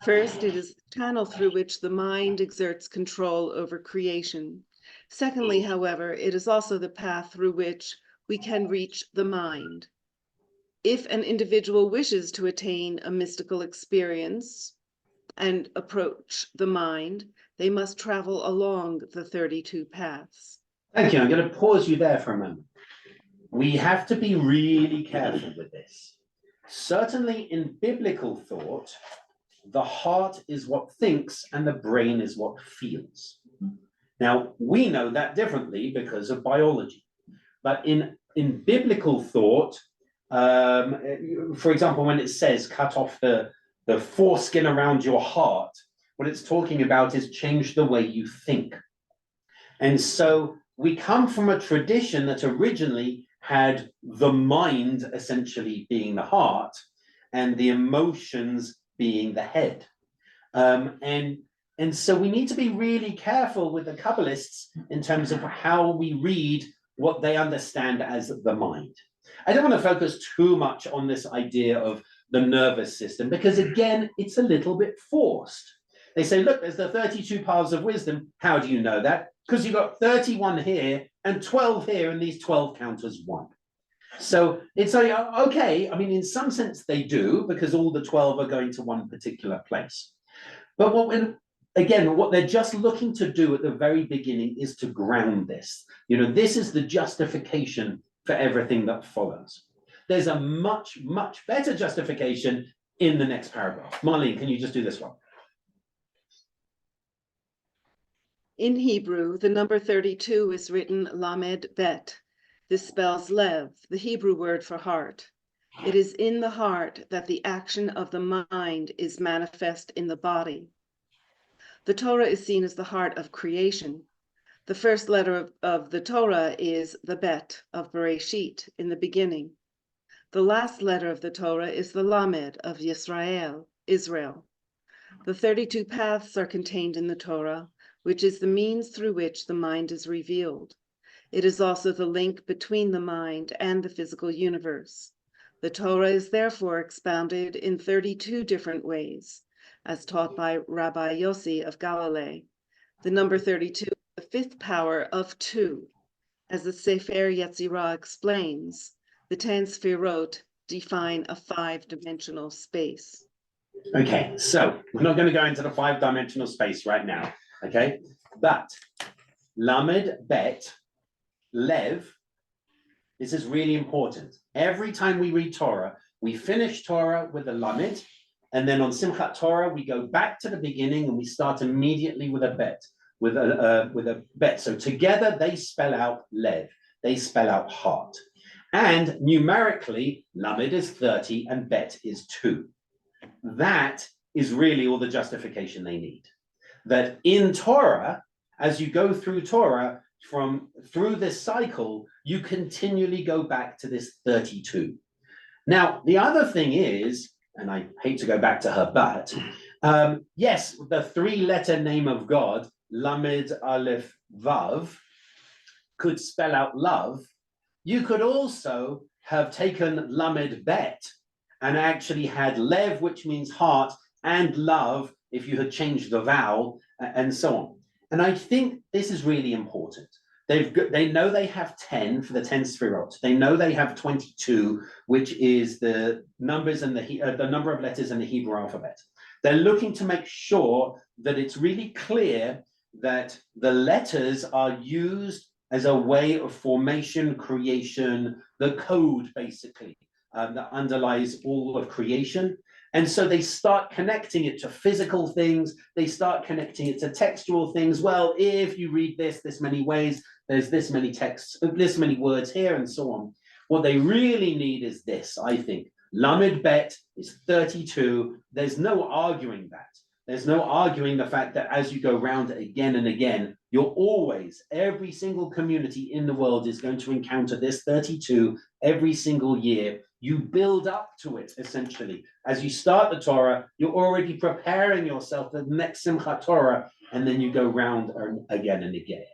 First, it is the channel through which the mind exerts control over creation. Secondly, however, it is also the path through which we can reach the mind. If an individual wishes to attain a mystical experience and approach the mind, they must travel along the 32 paths. Thank you. I'm going to pause you there for a moment. We have to be really careful with this. Certainly in biblical thought, the heart is what thinks and the brain is what feels. Now, we know that differently because of biology. But in biblical thought, for example, when it says cut off the foreskin around your heart, what it's talking about is change the way you think. And so we come from a tradition that originally had the mind essentially being the heart and the emotions being the head. And so we need to be really careful with the Kabbalists in terms of how we read what they understand as the mind. I don't want to focus too much on this idea of the nervous system, because again, it's a little bit forced. They say, look, there's the 32 paths of wisdom. How do you know that? Because you've got 31 here and 12 here, and these 12 count as 1. So it's like, okay, I mean, in some sense they do, because all the 12 are going to one particular place. But what they're just looking to do at the very beginning is to ground this. This is the justification for everything that follows. There's a much, much better justification in the next paragraph. Marlene, can you just do this one? In Hebrew, the number 32 is written Lamed Bet. This spells Lev, the Hebrew word for heart. It is in the heart that the action of the mind is manifest in the body. The Torah is seen as the heart of creation. The first letter of the Torah is the Bet of Bereshit, in the beginning. The last letter of the Torah is the Lamed of Yisrael, Israel. The 32 paths are contained in the Torah, which is the means through which the mind is revealed. It is also the link between the mind and the physical universe. The Torah is therefore expounded in 32 different ways, as taught by Rabbi Yossi of Galilee. The number 32 is the fifth power of 2. As the Sefer Yetzirah explains, the 10 Sfirot define a 5-dimensional space. Okay, so we're not going to go into the 5-dimensional space right now, okay? But Lamed Bet, Lev, this is really important. Every time we read Torah, we finish Torah with a Lamed, and then on Simchat Torah, we go back to the beginning and we start immediately with a Bet, with a Bet. So together they spell out Lev, they spell out heart. And numerically, Lamed is 30 and Bet is 2. That is really all the justification they need. That in Torah, as you go through Torah, through this cycle, you continually go back to this 32. Now, the other thing is, and I hate to go back to her, but yes, the 3-letter name of God, Lamed Aleph Vav, could spell out love. You could also have taken Lamed Bet and actually had Lev, which means heart, and love, if you had changed the vowel, and so on. And I think this is really important. They know they have 10 for the 10 Sfirot. They know they have 22, which is the numbers and the number of letters in the Hebrew alphabet. They're looking to make sure that it's really clear that the letters are used as a way of formation, creation, the code, basically, that underlies all of creation. And so they start connecting it to physical things. They start connecting it to textual things. Well, if you read this many ways, there's this many texts, this many words here, and so on. What they really need is this, I think. Lamed Bet is 32. There's no arguing that. There's no arguing the fact that as you go round it again and again, you're always, every single community in the world is going to encounter this 32 every single year. You build up to it, essentially. As you start the Torah, you're already preparing yourself for the next Simchat Torah, and then you go round again and again.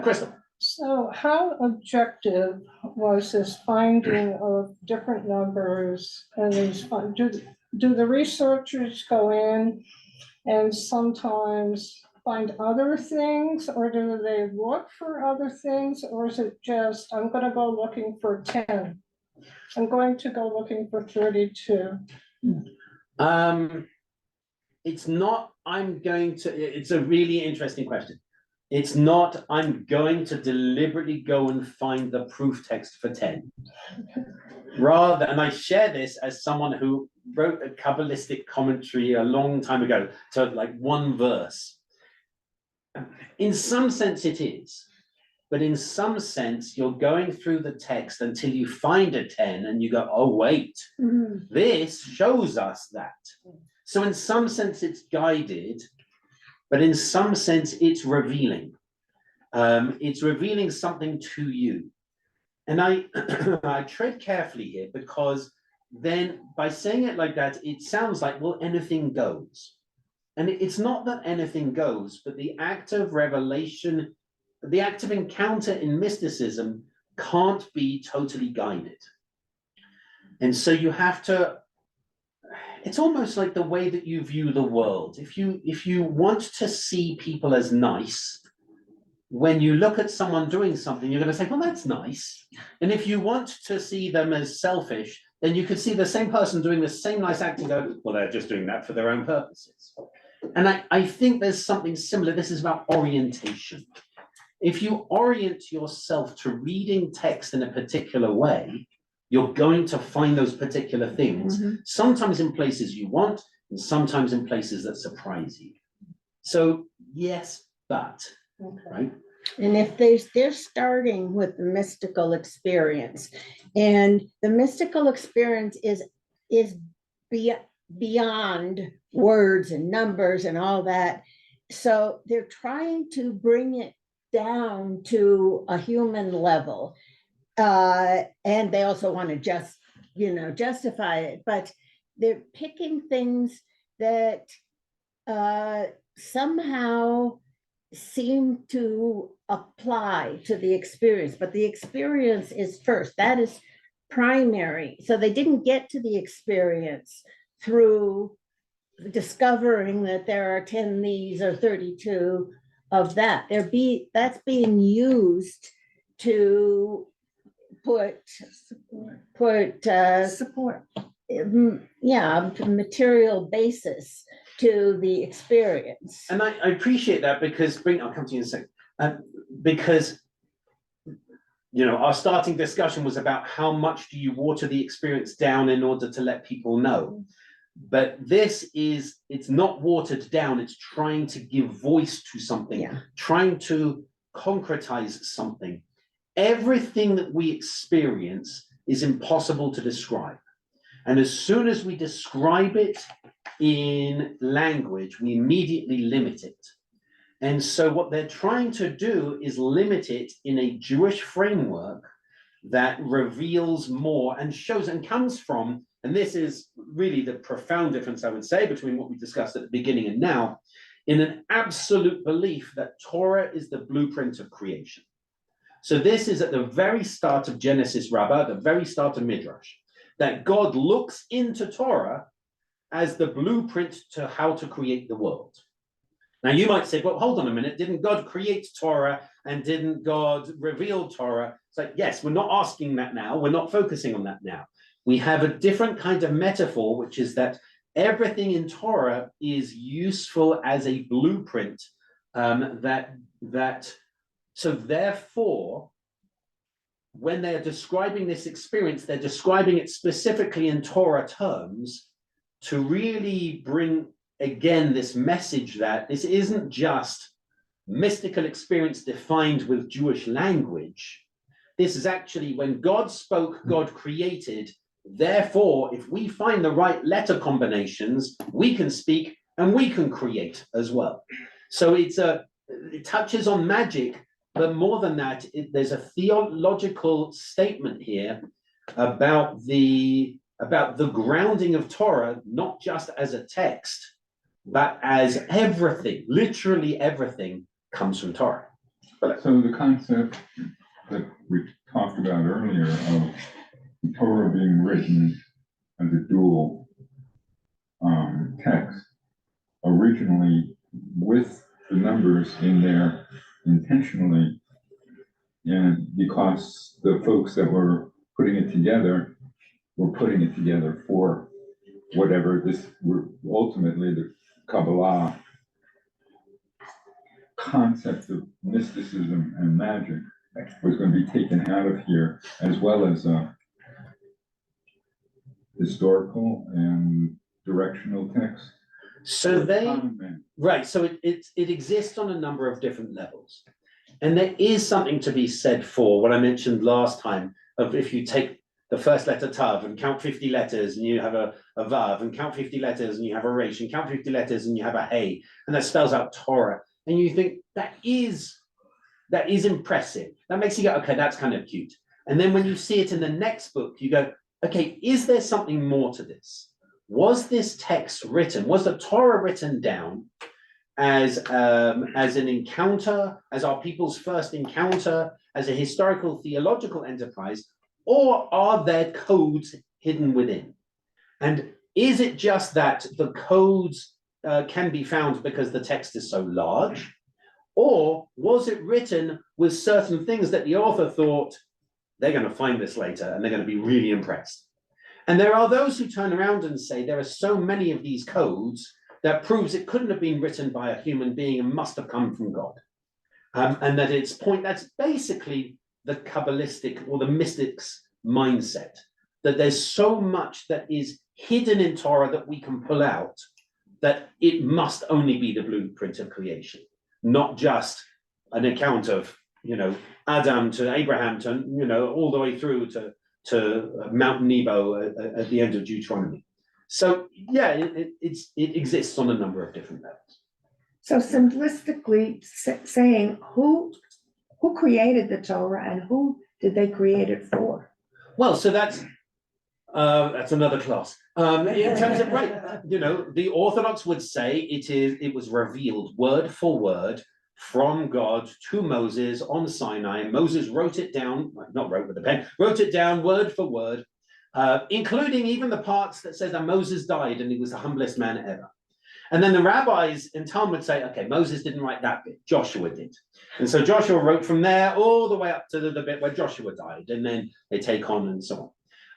Crystal. So how objective was this finding of different numbers and these, do the researchers go in and sometimes find other things, or do they look for other things, or is it just, I'm going to go looking for 10? I'm going to go looking for 32. It's not, it's a really interesting question. It's not, I'm going to deliberately go and find the proof text for 10. Rather, and I share this as someone who wrote a Kabbalistic commentary a long time ago, so like one verse. In some sense it is, but in some sense you're going through the text until you find a 10 and you go, oh wait, this shows us that. So in some sense it's guided, but in some sense it's revealing. It's revealing something to you. And I, I tread carefully here, because then by saying it like that, it sounds like, well, anything goes. And it's not that anything goes, but the act of revelation, the act of encounter in mysticism can't be totally guided. And so you have to, it's almost like the way that you view the world. If you want to see people as nice, when you look at someone doing something, you're going to say, well, that's nice. And if you want to see them as selfish, then you could see the same person doing the same nice act and go, well, they're just doing that for their own purposes. And I think there's something similar. This is about orientation. If you orient yourself to reading text in a particular way, you're going to find those particular things, sometimes in places you want, and sometimes in places that surprise you. So yes, but Okay. right? And if they're starting with the mystical experience, and the mystical experience is beyond words and numbers and all that. So they're trying to bring it down to a human level. And they also want to justify it, but they're picking things that somehow seem to apply to the experience, but the experience is first. That is primary. So they didn't get to the experience through discovering that there are 10 these or 32 of that. That's being used to put Support. material basis to the experience. And I appreciate that because I'll come to you in a second. Because our starting discussion was about how much do you water the experience down in order to let people know. But it's not watered down, it's trying to give voice to something, trying to concretize something. Everything that we experience is impossible to describe. And as soon as we describe it in language, we immediately limit it. And so what they're trying to do is limit it in a Jewish framework that reveals more and shows and comes from, and this is really the profound difference, I would say, between what we discussed at the beginning and now, in an absolute belief that Torah is the blueprint of creation. So this is at the very start of Genesis Rabbah, the very start of Midrash, that God looks into Torah as the blueprint to how to create the world. Now you might say, well, hold on a minute, didn't God create Torah and didn't God reveal Torah? It's like, yes, we're not asking that now, we're not focusing on that now. We have a different kind of metaphor, which is that everything in Torah is useful as a blueprint so therefore, when they're describing this experience, they're describing it specifically in Torah terms to really bring, again, this message that this isn't just mystical experience defined with Jewish language. This is actually when God spoke, God created. Therefore, if we find the right letter combinations, we can speak and we can create as well. So it touches on magic, but more than that, there's a theological statement here about the grounding of Torah, not just as a text, but as everything, literally everything comes from Torah. So the concept that we talked about earlier of Torah being written as a dual text, originally with the numbers in there intentionally, and because the folks that were putting it together were putting it together for whatever this were ultimately the Kabbalah concept of mysticism and magic was going to be taken out of here, as well as historical and directional text. So it exists on a number of different levels. And there is something to be said for what I mentioned last time of if you take the first letter Tav and count 50 letters and you have a Vav, and count 50 letters and you have a Resh, and count 50 letters and you have a Hey, and that spells out Torah. And you think that is impressive. That makes you go, okay, that's kind of cute. And then when you see it in the next book, you go, okay, is there something more to this? Was this text written? Was the Torah written down as an encounter, as our people's first encounter, as a historical theological enterprise, or are there codes hidden within? And is it just that the codes can be found because the text is so large? Or was it written with certain things that the author thought, they're going to find this later and they're going to be really impressed? And there are those who turn around and say there are so many of these codes that proves it couldn't have been written by a human being and must have come from God. And that that's basically the Kabbalistic or the mystics mindset, that there's so much that is hidden in Torah that we can pull out, that it must only be the blueprint of creation, not just an account of, Adam to Abraham to, all the way through to Mount Nebo at the end of Deuteronomy. So yeah, it exists on a number of different levels. So simplistically saying, who created the Torah and who did they create it for? Well, so that's another class. In terms of, right, the Orthodox would say it was revealed word for word from God to Moses on Sinai. Moses wrote it down, not wrote with a pen, wrote it down word for word, including even the parts that says that Moses died and he was the humblest man ever. And then the rabbis in Talmud say, okay, Moses didn't write that bit, Joshua did. And so Joshua wrote from there all the way up to the bit where Joshua died, and then they take on and so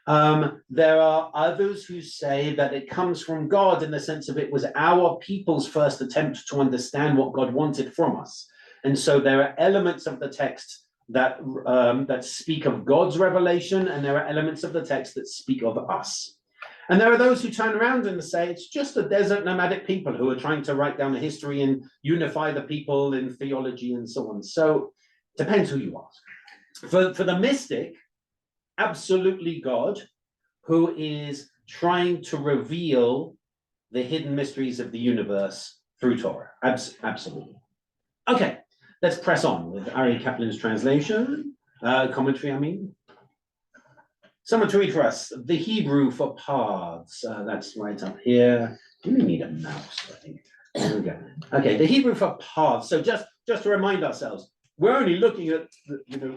on. There are others who say that it comes from God in the sense of it was our people's first attempt to understand what God wanted from us. And so there are elements of the text that speak of God's revelation, and there are elements of the text that speak of us. And there are those who turn around and say it's just a desert nomadic people who are trying to write down the history and unify the people in theology and so on. So depends who you ask. For the mystic, absolutely God, who is trying to reveal the hidden mysteries of the universe through Torah. Absolutely. Okay, let's press on with Ari Kaplan's translation, commentary, I mean. Someone to read for us, the Hebrew for paths. That's right up here. Do we need a mouse, I think? There we go. Okay, the Hebrew for paths. So just to remind ourselves, we're only looking at,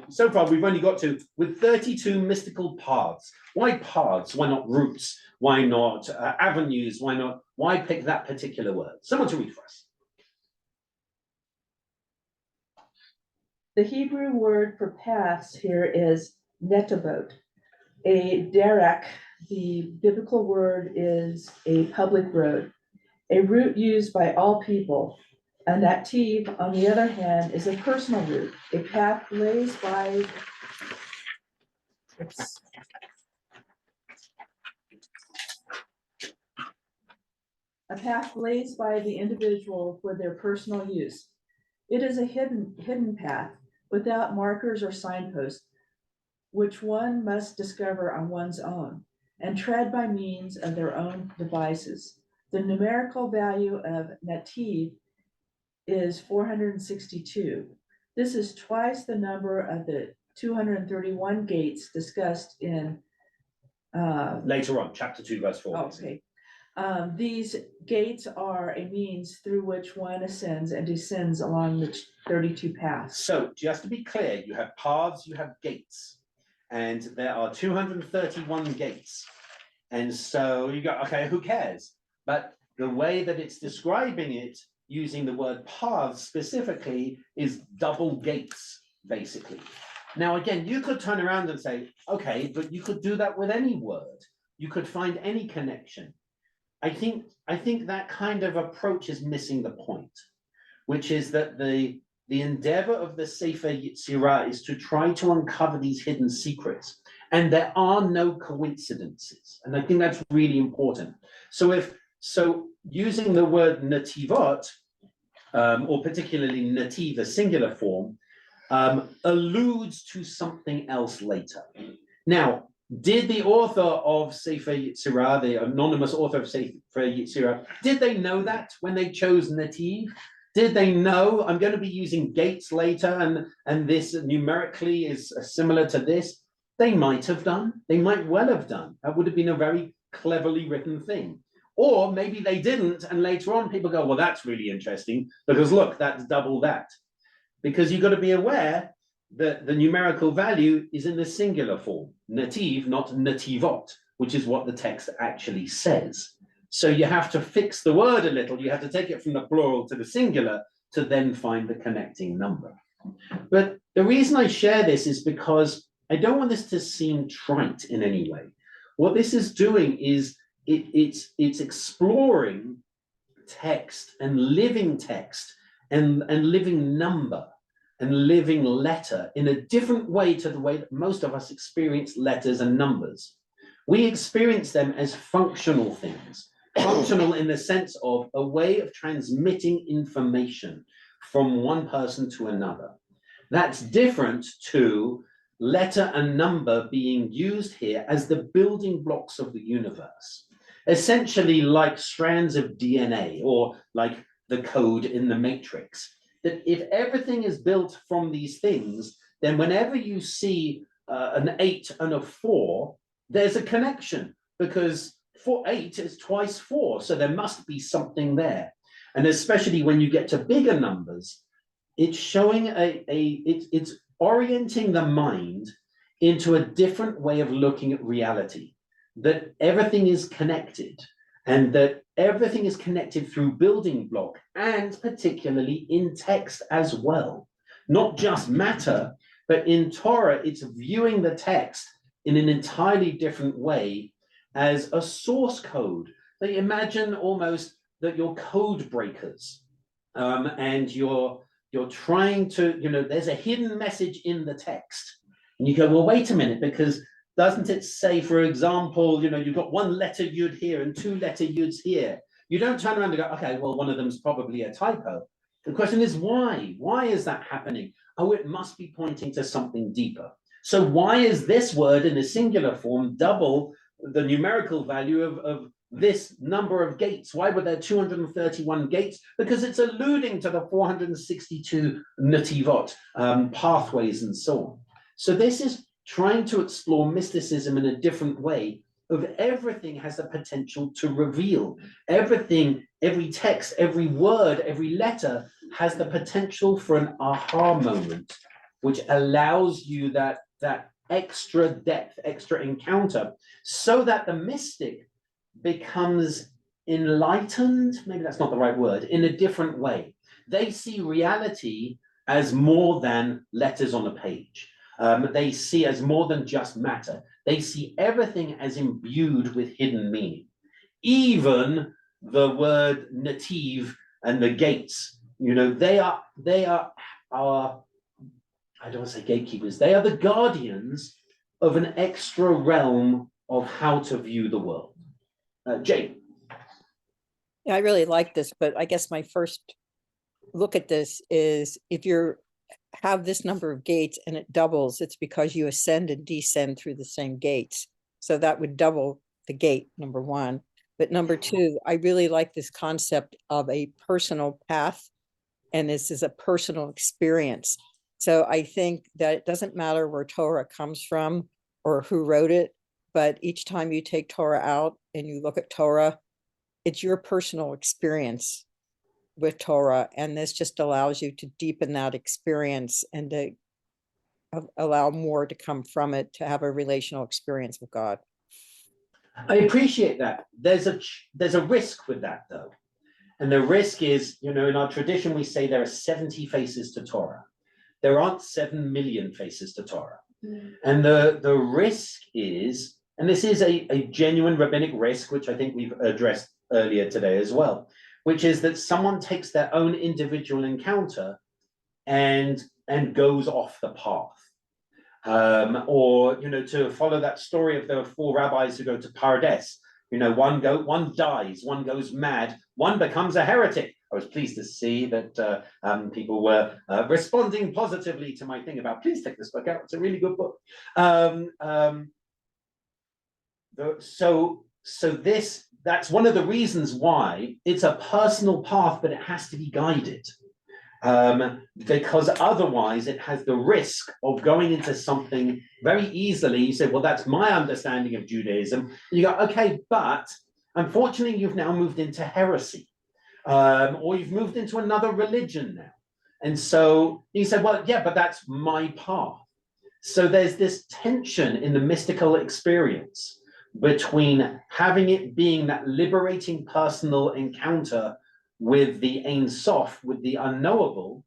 so far we've only got to with 32 mystical paths. Why paths? Why not routes? Why not avenues? Why pick that particular word? Someone to read for us. The Hebrew word for paths here is netabot. A derek, the biblical word, is a public road, a route used by all people. A nativ, on the other hand, is a personal route. A path lays by the individual for their personal use. It is a hidden path without markers or signposts, which one must discover on one's own and tread by means of their own devices. The numerical value of nativ is 462. This is twice the number of the 231 gates discussed in later on, chapter 2, verse 4. Okay. These gates are a means through which one ascends and descends along the 32 paths. So just to be clear, you have paths, you have gates. And there are 231 gates. And so you go, okay, who cares? But the way that it's describing it, using the word paths specifically, is double gates, basically. Now, again, you could turn around and say, okay, but you could do that with any word. You could find any connection. I think that kind of approach is missing the point, which is that the endeavor of the Sefer Yetzirah is to try to uncover these hidden secrets. And there are no coincidences. And I think that's really important. So using the word nativot, or particularly nativ, a singular form, alludes to something else later. Now, did the author of Sefer Yetzirah, the anonymous author of Sefer Yetzirah, did they know that when they chose nativ? Did they know I'm going to be using gates later and this numerically is similar to this? They might have done. They might well have done. That would have been a very cleverly written thing. Or maybe they didn't, and later on people go, well, that's really interesting because look, that's double that. Because you've got to be aware that the numerical value is in the singular form, nativ, not nativot, which is what the text actually says. So you have to fix the word a little. You have to take it from the plural to the singular to then find the connecting number. But the reason I share this is because I don't want this to seem trite in any way. What this is doing is it's exploring text and living number and living letter in a different way to the way that most of us experience letters and numbers. We experience them as functional things. Functional in the sense of a way of transmitting information. from one person to another. That's different to letter and number being used here as the building blocks of the universe, essentially like strands of DNA or like the code in the matrix. That if everything is built from these things, then whenever you see an 8 and a 4, there's a connection, because 8 is twice 4, so there must be something there. And especially when you get to bigger numbers, it's showing it's orienting the mind into a different way of looking at reality, that everything is connected, and that everything is connected through building block, and particularly in text as well. Not just matter, but in Torah, it's viewing the text in an entirely different way as a source code. They imagine almost that you're code breakers, and you're trying to, there's a hidden message in the text. And you go, well, wait a minute, because doesn't it say, for example, you've got 1 letter yud here and 2 letter yuds here. You don't turn around and go, okay, well, one of them's probably a typo. The question is why? Why is that happening? Oh, it must be pointing to something deeper. So why is this word in a singular form double the numerical value of this number of gates? Why were there 231 gates? Because it's alluding to the 462 nativot, pathways and so on. So this is trying to explore mysticism in a different way of everything has the potential to reveal. Everything, every text, every word, every letter has the potential for an aha moment, which allows you that extra depth, extra encounter, so that the mystic becomes enlightened, maybe that's not the right word, in a different way. They see reality as more than letters on a page. They see as more than just matter. They see everything as imbued with hidden meaning. Even the word nativ and the gates, they are I don't want to say gatekeepers, they are the guardians of an extra realm of how to view the world. Jane. Yeah, I really like this, but I guess my first look at this is if you have this number of gates and it doubles, it's because you ascend and descend through the same gates. So that would double the gate, number one. But number two, I really like this concept of a personal path, and this is a personal experience. So I think that it doesn't matter where Torah comes from or who wrote it, but each time you take Torah out and you look at Torah, it's your personal experience with Torah, and this just allows you to deepen that experience and to allow more to come from it, to have a relational experience with God. I appreciate that. There's a risk with that, though. And the risk is, in our tradition, we say there are 70 faces to Torah. There aren't 7 million faces to Torah. And the risk is, and this is a genuine rabbinic risk, which I think we've addressed earlier today as well, which is that someone takes their own individual encounter and goes off the path. Or, to follow that story of the 4 rabbis who go to Pardes, one dies, one goes mad, one becomes a heretic. I was pleased to see that people were responding positively to my thing about, please take this book out, it's a really good book. That's one of the reasons why it's a personal path, but it has to be guided. Because otherwise it has the risk of going into something very easily. You say, well, that's my understanding of Judaism. You go, okay, but unfortunately you've now moved into heresy, or you've moved into another religion now. And so you say, well, yeah, but that's my path. So there's this tension in the mystical experience between having it being that liberating personal encounter with the Ein Sof, with the unknowable,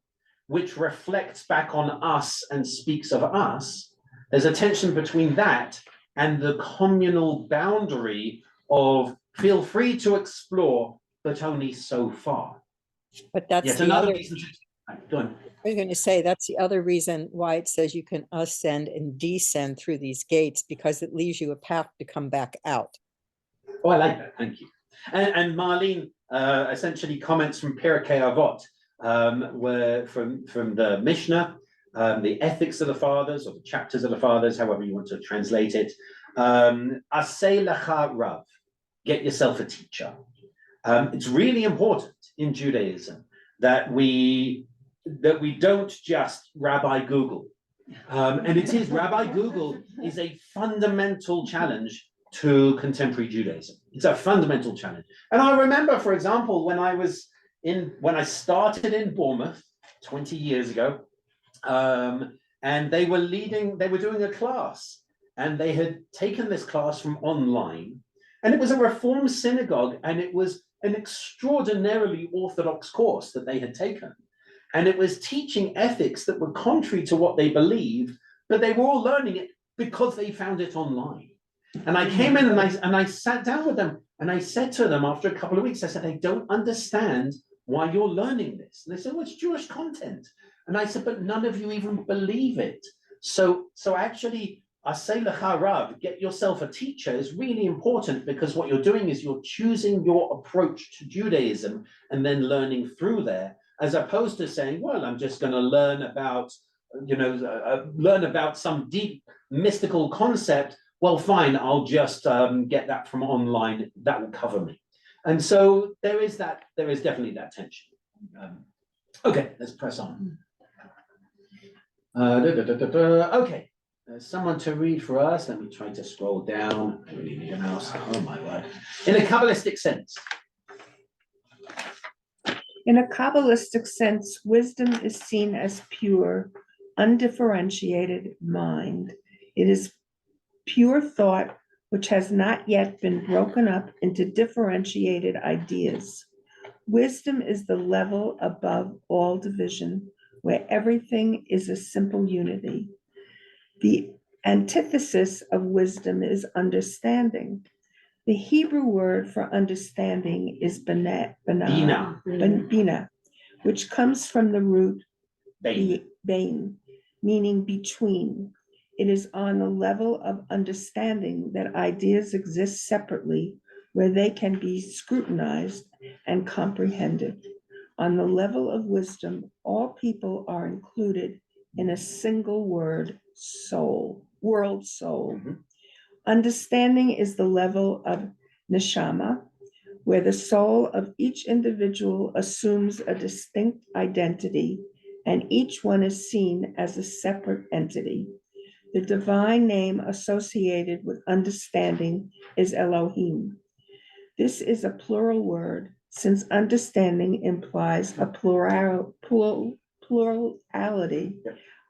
which reflects back on us and speaks of us. There's a tension between that and the communal boundary of feel free to explore, but only so far. But that's Yet the another other reason go on. I was going to say that's the other reason why it says you can ascend and descend through these gates, because it leaves you a path to come back out. Oh, I like that. Thank you. And Marlene essentially comments from Pirkei Avot were from the Mishnah, the ethics of the fathers, or the chapters of the fathers, however you want to translate it. Asay lecha rav, get yourself a teacher. It's really important in Judaism that we don't just Rabbi Google. And it is, Rabbi Google is a fundamental challenge to contemporary Judaism. It's a fundamental challenge. And I remember, for example, when I started in Bournemouth 20 years ago, and they were doing a class, and they had taken this class from online, and it was a Reform synagogue, and it was an extraordinarily orthodox course that they had taken. And it was teaching ethics that were contrary to what they believed, but they were all learning it because they found it online. And I came in and I sat down with them, and I said to them after a couple of weeks, I said, I don't understand why you're learning this. And they said, well, it's Jewish content. And I said, but none of you even believe it. So actually, Asay lecha rav, get yourself a teacher, is really important, because what you're doing is you're choosing your approach to Judaism and then learning through there, as opposed to saying, well, I'm just going to learn about, some deep mystical concept. Well, fine, I'll just get that from online. That will cover me. And so there is definitely that tension. Okay, let's press on. Okay, someone to read for us. Let me try to scroll down. I really need a mouse. Oh my God. In a Kabbalistic sense. In a Kabbalistic sense, wisdom is seen as pure, undifferentiated mind. It is pure thought which has not yet been broken up into differentiated ideas. Wisdom is the level above all division, where everything is a simple unity. The antithesis of wisdom is understanding. The Hebrew word for understanding is bina, which comes from the root bain, meaning between. It is on the level of understanding that ideas exist separately, where they can be scrutinized and comprehended. On the level of wisdom, all people are included in a single word, soul, world soul. Mm-hmm. Understanding is the level of neshama, where the soul of each individual assumes a distinct identity, and each one is seen as a separate entity. The divine name associated with understanding is Elohim. This is a plural word, since understanding implies a plurality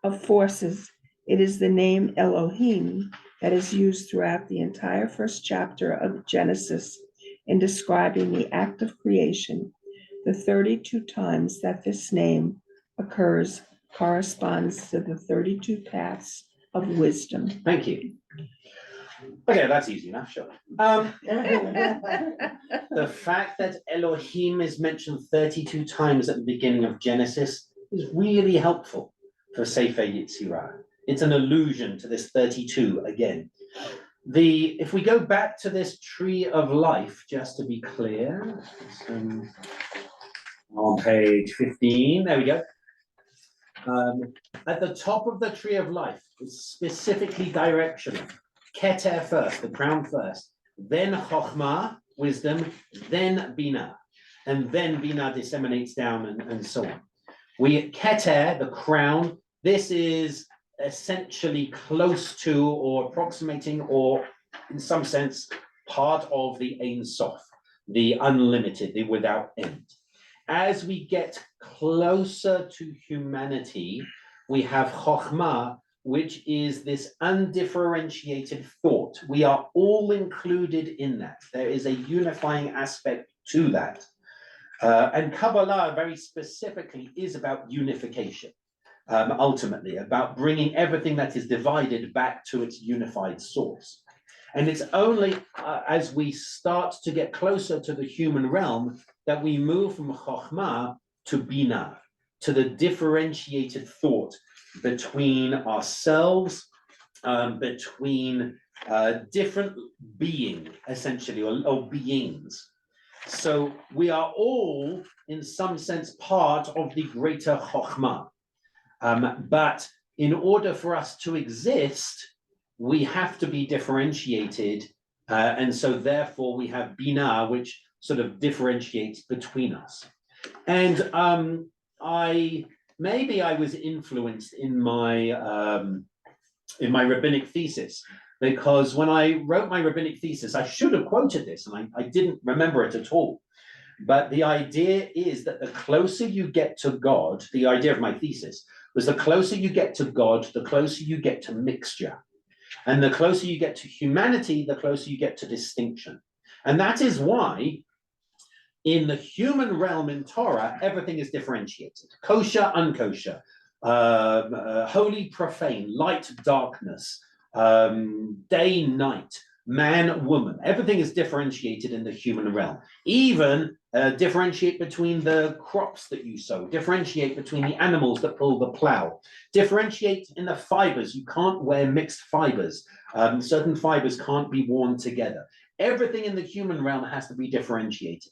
of forces. It is the name Elohim that is used throughout the entire first chapter of Genesis in describing the act of creation. The 32 times that this name occurs corresponds to the 32 paths of wisdom. Thank you. Okay, that's easy enough, sure. The fact that Elohim is mentioned 32 times at the beginning of Genesis is really helpful for Sefer Yetzirah. It's an allusion to this 32 again. If we go back to this tree of life, just to be clear, on page 15, there we go. At the top of the tree of life is specifically directional. Keter first, the crown first, then Chokhmah, wisdom, then Bina, and then Bina disseminates down and so on. Keter, the crown, this is essentially close to or approximating or in some sense part of the Ein Sof, the unlimited, the without end. As we get closer to humanity, we have Chokhmah, which is this undifferentiated thought. We are all included in that. There is a unifying aspect to that. And Kabbalah very specifically is about unification, ultimately, about bringing everything that is divided back to its unified source. And it's only as we start to get closer to the human realm that we move from Chokhmah to Bina, to the differentiated thought between ourselves, between different being, essentially, or beings. So we are all, in some sense, part of the greater Chokhmah. But in order for us to exist, we have to be differentiated. And so therefore we have Binah, which sort of differentiates between us. And maybe I was influenced in my rabbinic thesis, because when I wrote my rabbinic thesis, I should have quoted this, and I didn't remember it at all. But the idea is that the closer you get to God, the idea of my thesis was the closer you get to God, the closer you get to mixture. And the closer you get to humanity, the closer you get to distinction. And that is why in the human realm in Torah, everything is differentiated. Kosher, unkosher, holy, profane, light, darkness, day, night, man, woman. Everything is differentiated in the human realm. Even differentiate between the crops that you sow, differentiate between the animals that pull the plow, differentiate in the fibers. You can't wear mixed fibers. Certain fibers can't be worn together. Everything in the human realm has to be differentiated.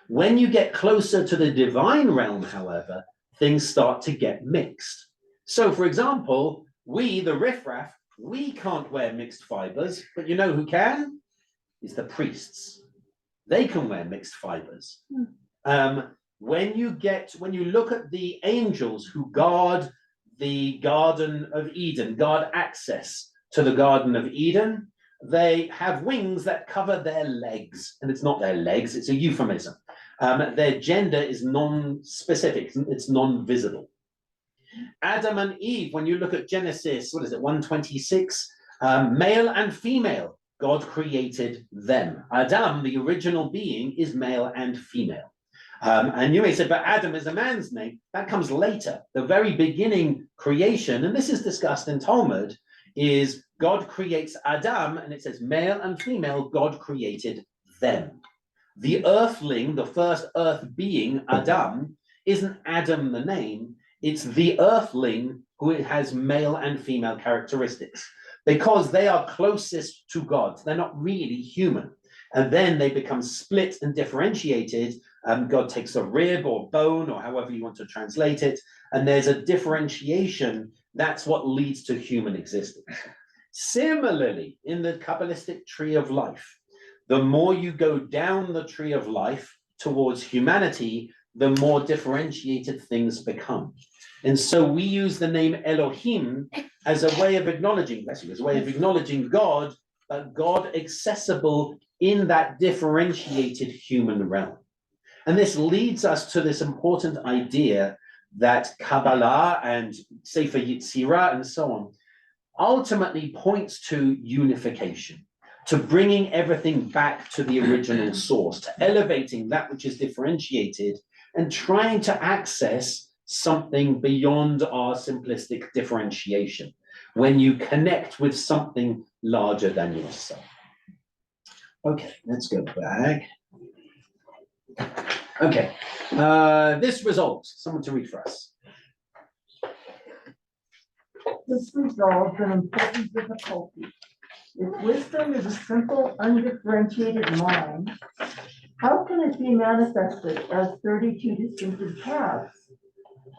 When you get closer to the divine realm, however, things start to get mixed. So, for example, we, the riffraff, we can't wear mixed fibers, but you know who can? It's the priests. They can wear mixed fibers. When you look at the angels who guard the Garden of Eden, guard access to the Garden of Eden, they have wings that cover their legs. And it's not their legs, it's a euphemism. Their gender is non-specific, it's non-visible. Adam and Eve, when you look at Genesis, 126, male and female, God created them. Adam, the original being, is male and female. And you may say, but Adam is a man's name. That comes later. The very beginning creation, and this is discussed in Talmud, is God creates Adam, and it says male and female, God created them. The earthling, the first earth being, Adam, isn't Adam the name, it's the earthling who has male and female characteristics, because they are closest to God. They're not really human. And then they become split and differentiated. God takes a rib or bone, or however you want to translate it, and there's a differentiation. That's what leads to human existence. Similarly, in the Kabbalistic tree of life, the more you go down the tree of life towards humanity, the more differentiated things become. And so we use the name Elohim as a way of acknowledging, God, but God accessible in that differentiated human realm. And this leads us to this important idea that Kabbalah and Sefer Yetzirah and so on ultimately points to unification, to bringing everything back to the original source, to elevating that which is differentiated and trying to access something beyond our simplistic differentiation when you connect with something larger than yourself. Okay, let's go back. Okay, this resolves. Someone to read for us. This resolves an important difficulty. If wisdom is a simple, undifferentiated mind, how can it be manifested as 32 distinctive paths?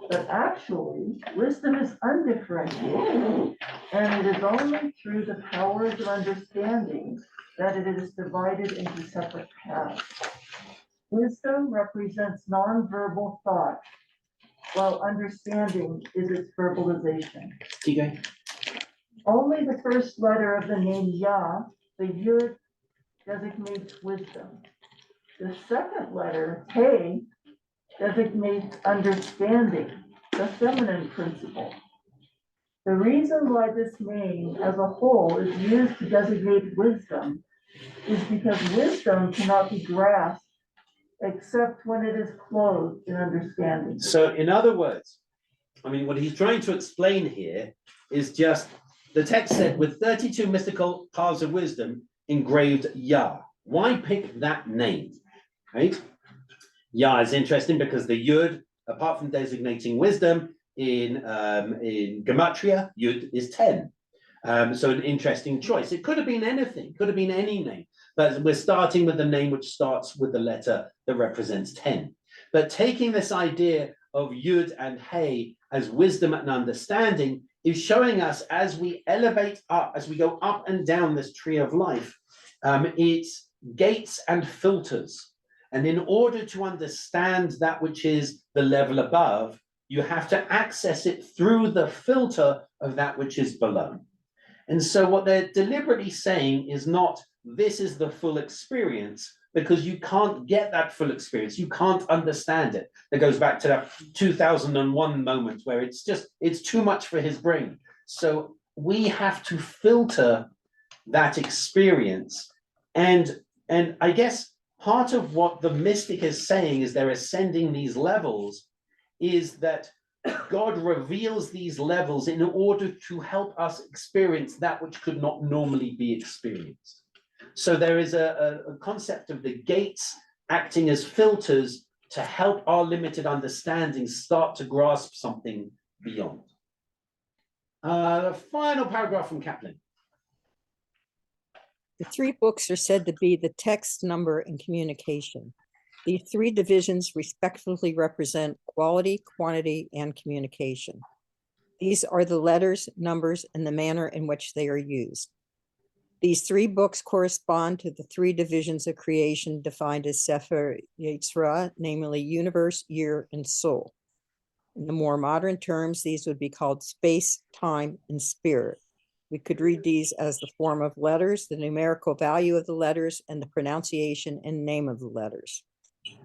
But actually, wisdom is undifferentiated, and it is only through the powers of understanding that it is divided into separate paths. Wisdom represents nonverbal thought, while understanding is its verbalization. Keep going. Only the first letter of the name Yah, the Yud, designates wisdom. The second letter, He, designates understanding, the feminine principle. The reason why this name as a whole is used to designate wisdom is because wisdom cannot be grasped except when it is clothed in understanding. So in other words, what he's trying to explain here is just, the text said, with 32 mystical paths of wisdom engraved Yah. Why pick that name, right? Yah is interesting because the Yud, apart from designating wisdom, in Gematria, Yud is 10. So an interesting choice. It could have been anything, could have been any name. But we're starting with the name which starts with the letter that represents 10. But taking this idea of Yud and Hey as wisdom and understanding is showing us as we elevate up, as we go up and down this tree of life, it's gates and filters. And in order to understand that which is the level above, you have to access it through the filter of that which is below. And so what they're deliberately saying is not, this is the full experience, because you can't get that full experience. You can't understand it. That goes back to that 2001 moment where it's too much for his brain. So we have to filter that experience. And I guess part of what the mystic is saying is they're ascending these levels is that God reveals these levels in order to help us experience that which could not normally be experienced. So there is a concept of the gates acting as filters to help our limited understanding start to grasp something beyond. The final paragraph from Kaplan. The three books are said to be the text, number, and communication. These three divisions respectively represent quality, quantity, and communication. These are the letters, numbers, and the manner in which they are used. These three books correspond to the three divisions of creation defined as Sefer Yetzirah, namely universe, year, and soul. In the more modern terms, these would be called space, time, and spirit. We could read these as the form of letters, the numerical value of the letters, and the pronunciation and name of the letters.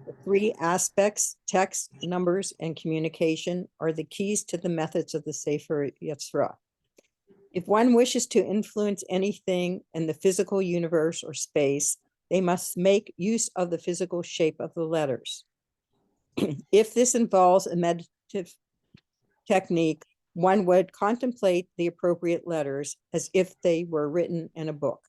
The three aspects, text, numbers, and communication, are the keys to the methods of the Sefer Yetzirah. If one wishes to influence anything in the physical universe or space, they must make use of the physical shape of the letters. If this involves a meditative technique, one would contemplate the appropriate letters as if they were written in a book.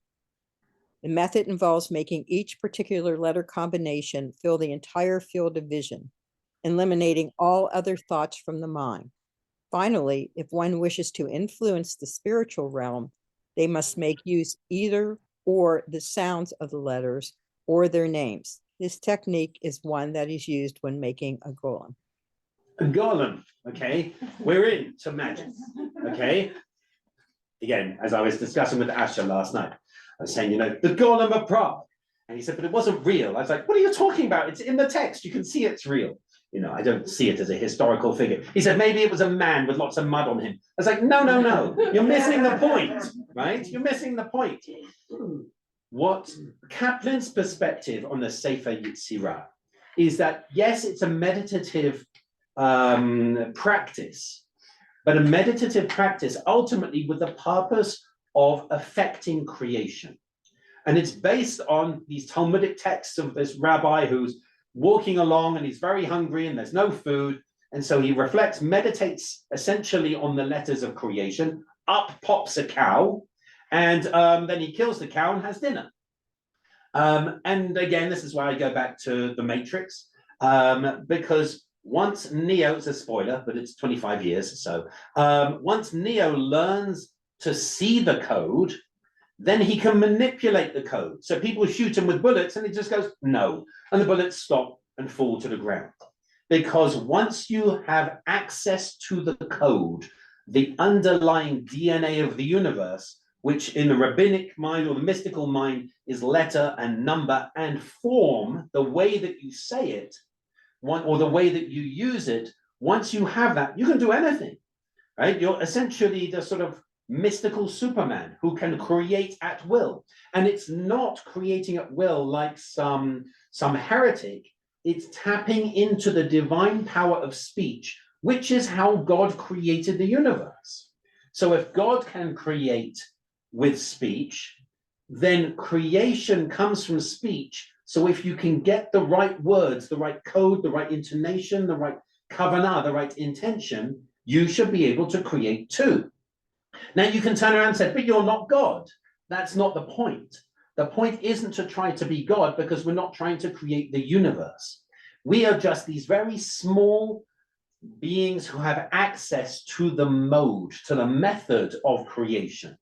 The method involves making each particular letter combination fill the entire field of vision, eliminating all other thoughts from the mind. Finally, if one wishes to influence the spiritual realm, they must make use either or the sounds of the letters or their names. This technique is one that is used when making a golem. A golem, okay? We're into magic, okay? Again, as I was discussing with Asher last night, I was saying, the golem of Prague. And he said, but it wasn't real. I was like, what are you talking about? It's in the text. You can see it's real. I don't see it as a historical figure. He said, maybe it was a man with lots of mud on him. I was like, no. You're missing the point, right? You're missing the point. What Kaplan's perspective on the Sefer Yetzirah is that, yes, it's a meditative practice, but a meditative practice ultimately with the purpose of affecting creation. And it's based on these Talmudic texts of this rabbi who's walking along and he's very hungry and there's no food. And so he reflects, meditates essentially on the letters of creation. Up pops a cow, and then he kills the cow and has dinner. And again, this is where I go back to the Matrix, because once Neo, it's a spoiler, but it's 25 years. So once Neo learns to see the code, then he can manipulate the code. So people shoot him with bullets and he just goes, no. And the bullets stop and fall to the ground. Because once you have access to the code, the underlying DNA of the universe, which in the rabbinic mind or the mystical mind is letter and number and form, the way that you say it, or the way that you use it, once you have that, you can do anything, right? You're essentially the sort of mystical Superman who can create at will. And it's not creating at will like some heretic. It's tapping into the divine power of speech, which is how God created the universe. So if God can create with speech, then creation comes from speech. So if you can get the right words, the right code, the right intonation, the right kavanah, the right intention, you should be able to create too. Now you can turn around and say, but you're not God. That's not the point. The point isn't to try to be God, because we're not trying to create the universe. We are just these very small beings who have access to the mode, to the method of creation.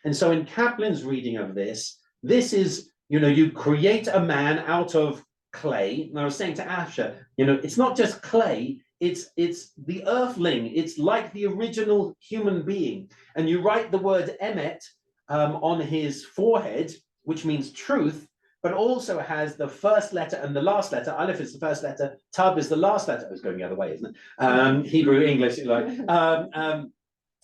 And so in Kaplan's reading of this, this is you create a man out of clay. And I was saying to Asha, it's not just clay, it's the earthling. It's like the original human being. And you write the word emet on his forehead, which means truth, but also has the first letter and the last letter. Aleph is the first letter, Tab is the last letter. I was going the other way, isn't it? Hebrew, English, like.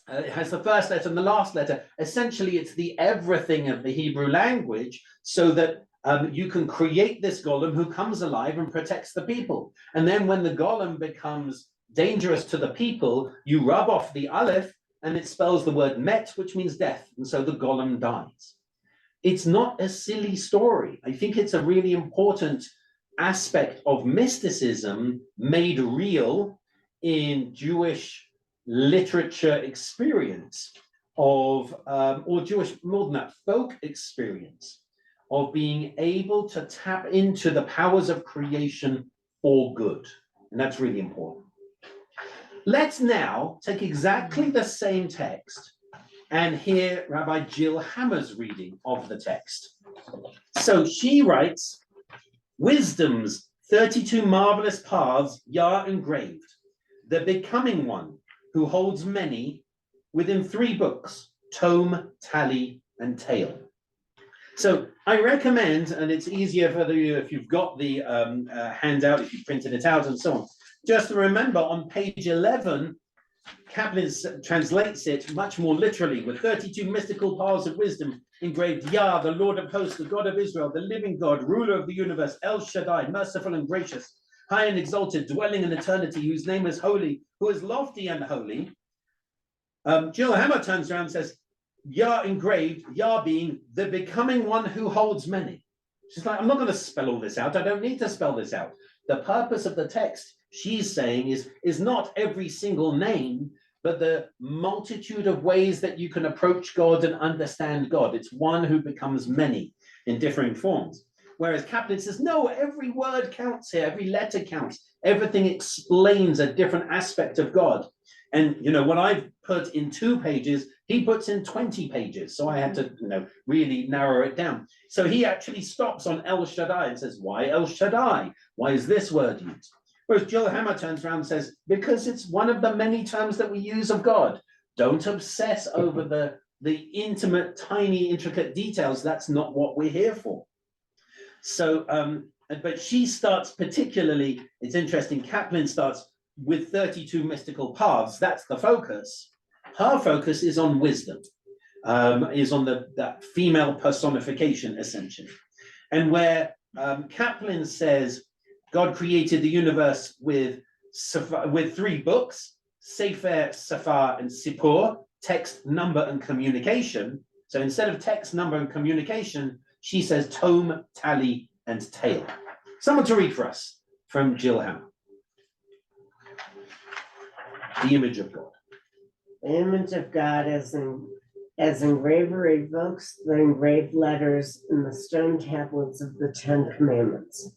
It has the first letter and the last letter. Essentially, it's the everything of the Hebrew language, so that you can create this golem who comes alive and protects the people. And then when the golem becomes dangerous to the people, you rub off the aleph and it spells the word met, which means death. And so the golem dies. It's not a silly story. I think it's a really important aspect of mysticism made real in Jewish literature experience or Jewish, more than that, folk experience of being able to tap into the powers of creation for good. And that's really important. Let's now take exactly the same text and hear Rabbi Jill Hammer's reading of the text. So she writes, wisdom's 32 marvelous paths Yah engraved, the becoming one who holds many within 3 books, tome, tally, and tale. So I recommend, and it's easier for you if you've got the handout, if you've printed it out and so on, just to remember on page 11, Kaplan translates it much more literally, with 32 mystical paths of wisdom engraved, Yah, the Lord of hosts, the God of Israel, the living God, ruler of the universe, El Shaddai, merciful and gracious, high and exalted, dwelling in eternity, whose name is holy, who is lofty and holy. Jill Hammer turns around and says, Yah engraved, Yah being the becoming one who holds many. She's like, I'm not going to spell all this out. I don't need to spell this out. The purpose of the text, she's saying, is not every single name, but the multitude of ways that you can approach God and understand God. It's one who becomes many in differing forms. Whereas Kaplan says, no, every word counts here, every letter counts. Everything explains a different aspect of God. And, what I've put in 2 pages, he puts in 20 pages. So I had to, really narrow it down. So he actually stops on El Shaddai and says, why El Shaddai? Why is this word used? Whereas Jill Hammer turns around and says, because it's one of the many terms that we use of God. Don't obsess over the intimate, tiny, intricate details. That's not what we're here for. So, but she starts particularly, it's interesting, Kaplan starts with 32 mystical paths. That's the focus. Her focus is on wisdom, is on that female personification, essentially. And where Kaplan says God created the universe with 3 books, Sefer, Safar, and Sipur, text, number, and communication. So instead of text, number, and communication, she says tome, tally, and tale. Someone to read for us from Jill Hammer. The image of God. The image of God as engraver evokes the engraved letters in the stone tablets of the 10 Commandments.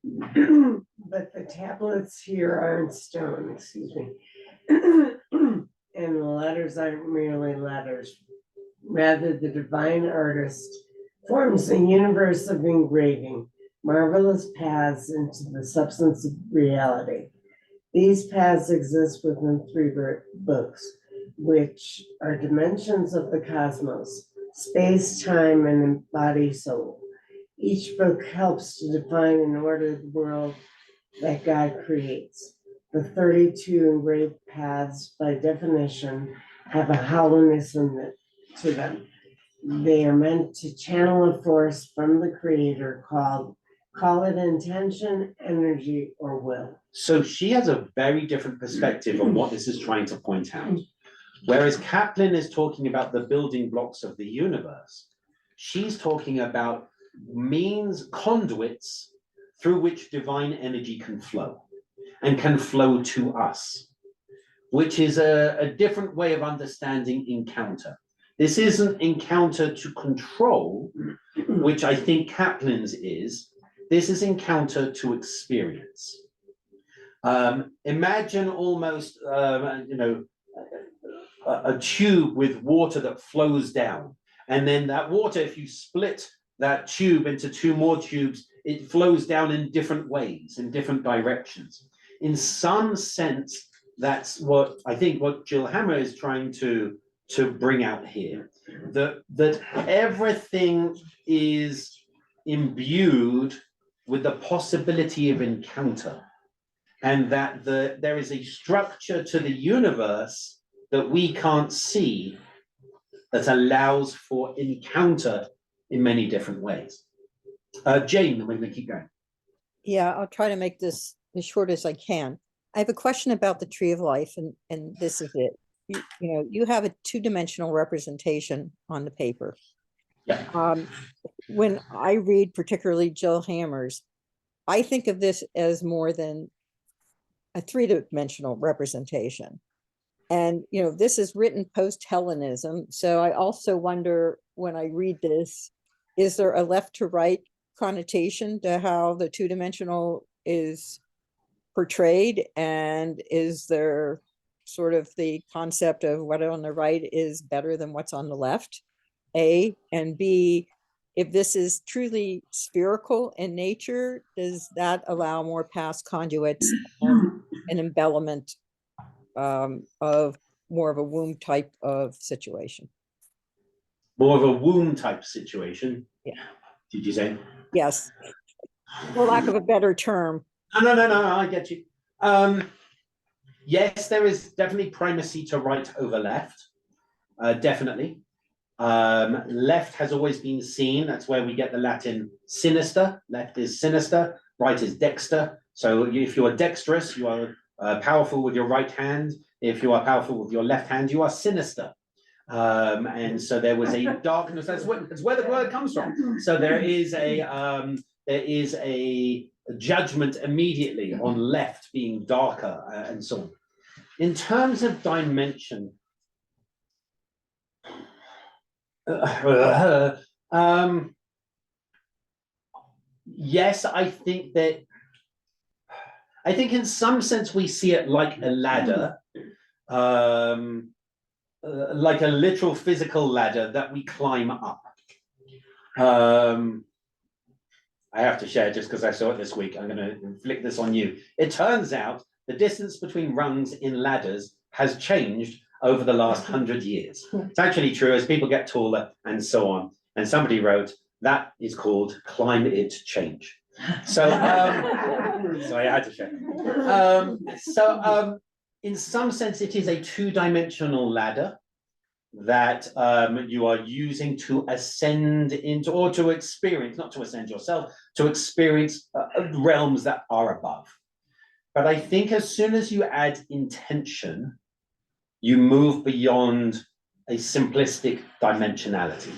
But the tablets here aren't stone, excuse me. And the letters aren't merely letters. Rather, the divine artist forms a universe of engraving, marvelous paths into the substance of reality. These paths exist within 3 books, which are dimensions of the cosmos, space, time, and body, soul. Each book helps to define and order the world that God creates. The 32 engraved paths, by definition, have a hollowness to them. They are meant to channel a force from the Creator call it intention, energy, or will. So she has a very different perspective on what this is trying to point out. Whereas Kaplan is talking about the building blocks of the universe, she's talking about conduits through which divine energy can flow and can flow to us, which is a different way of understanding encounter. This isn't encounter to control, which I think Kaplan's is. This is encounter to experience. Imagine almost, a tube with water that flows down. And then that water, if you split that tube into two more tubes, it flows down in different ways, in different directions. In some sense, that's what I think what Jill Hammer is trying to bring out here, that everything is imbued with the possibility of encounter, and that there is a structure to the universe that we can't see that allows for encounter in many different ways. Jane, we're going to keep going. Yeah, I'll try to make this as short as I can. I have a question about the tree of life, and this is it. You have a two-dimensional representation on the paper. Yeah. When I read particularly Jill Hammer's, I think of this as more than a three-dimensional representation. And, this is written post-Hellenism. So I also wonder when I read this, is there a left to right connotation to how the two-dimensional is portrayed? And is there sort of the concept of what on the right is better than what's on the left? A, and B, if this is truly spherical in nature, does that allow more past conduits and an embellishment of more of a womb type of situation? More of a womb type situation? Yeah. Did you say? Yes. For lack of a better term. No, I get you. Yes, there is definitely primacy to right over left. Definitely. Left has always been seen. That's where we get the Latin sinister. Left is sinister, right is dexter. So if you are dexterous, you are powerful with your right hand. If you are powerful with your left hand, you are sinister. And so there was a darkness. That's where the word comes from. So there is a judgment immediately on left being darker and so on. In terms of dimension, yes, I think in some sense we see it like a ladder, like a literal physical ladder that we climb up. I have to share just because I saw it this week. I'm going to inflict this on you. It turns out the distance between rungs in ladders has changed over the last 100 years. It's actually true as people get taller and so on. And somebody wrote, that is called climate change. So, so I had to share. In some sense, it is a two-dimensional ladder that you are using to ascend into, or to experience, not to ascend yourself, to experience realms that are above. But I think as soon as you add intention, you move beyond a simplistic dimensionality.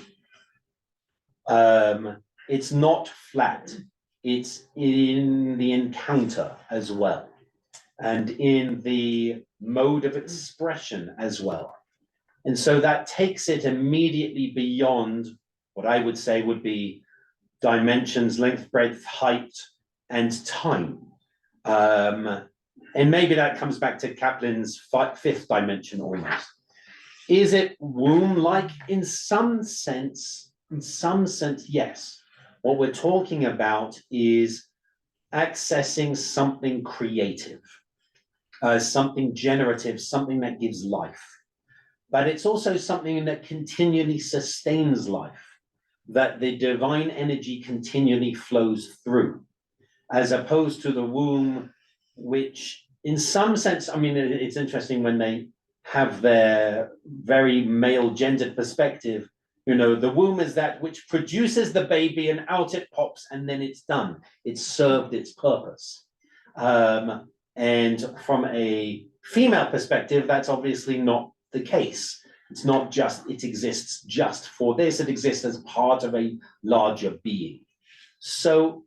It's not flat, it's in the encounter as well, and in the mode of expression as well. And so that takes it immediately beyond what I would say would be dimensions, length, breadth, height, and time. And maybe that comes back to Kaplan's fifth dimension almost. Is it womb-like? In some sense, yes. What we're talking about is accessing something creative, something generative, something that gives life. But it's also something that continually sustains life, that the divine energy continually flows through, as opposed to the womb, which in some sense, I mean, it's interesting when they have their very male gendered perspective, the womb is that which produces the baby and out it pops and then it's done. It's served its purpose. And from a female perspective, that's obviously not the case. It's not just, it exists just for this, it exists as part of a larger being. So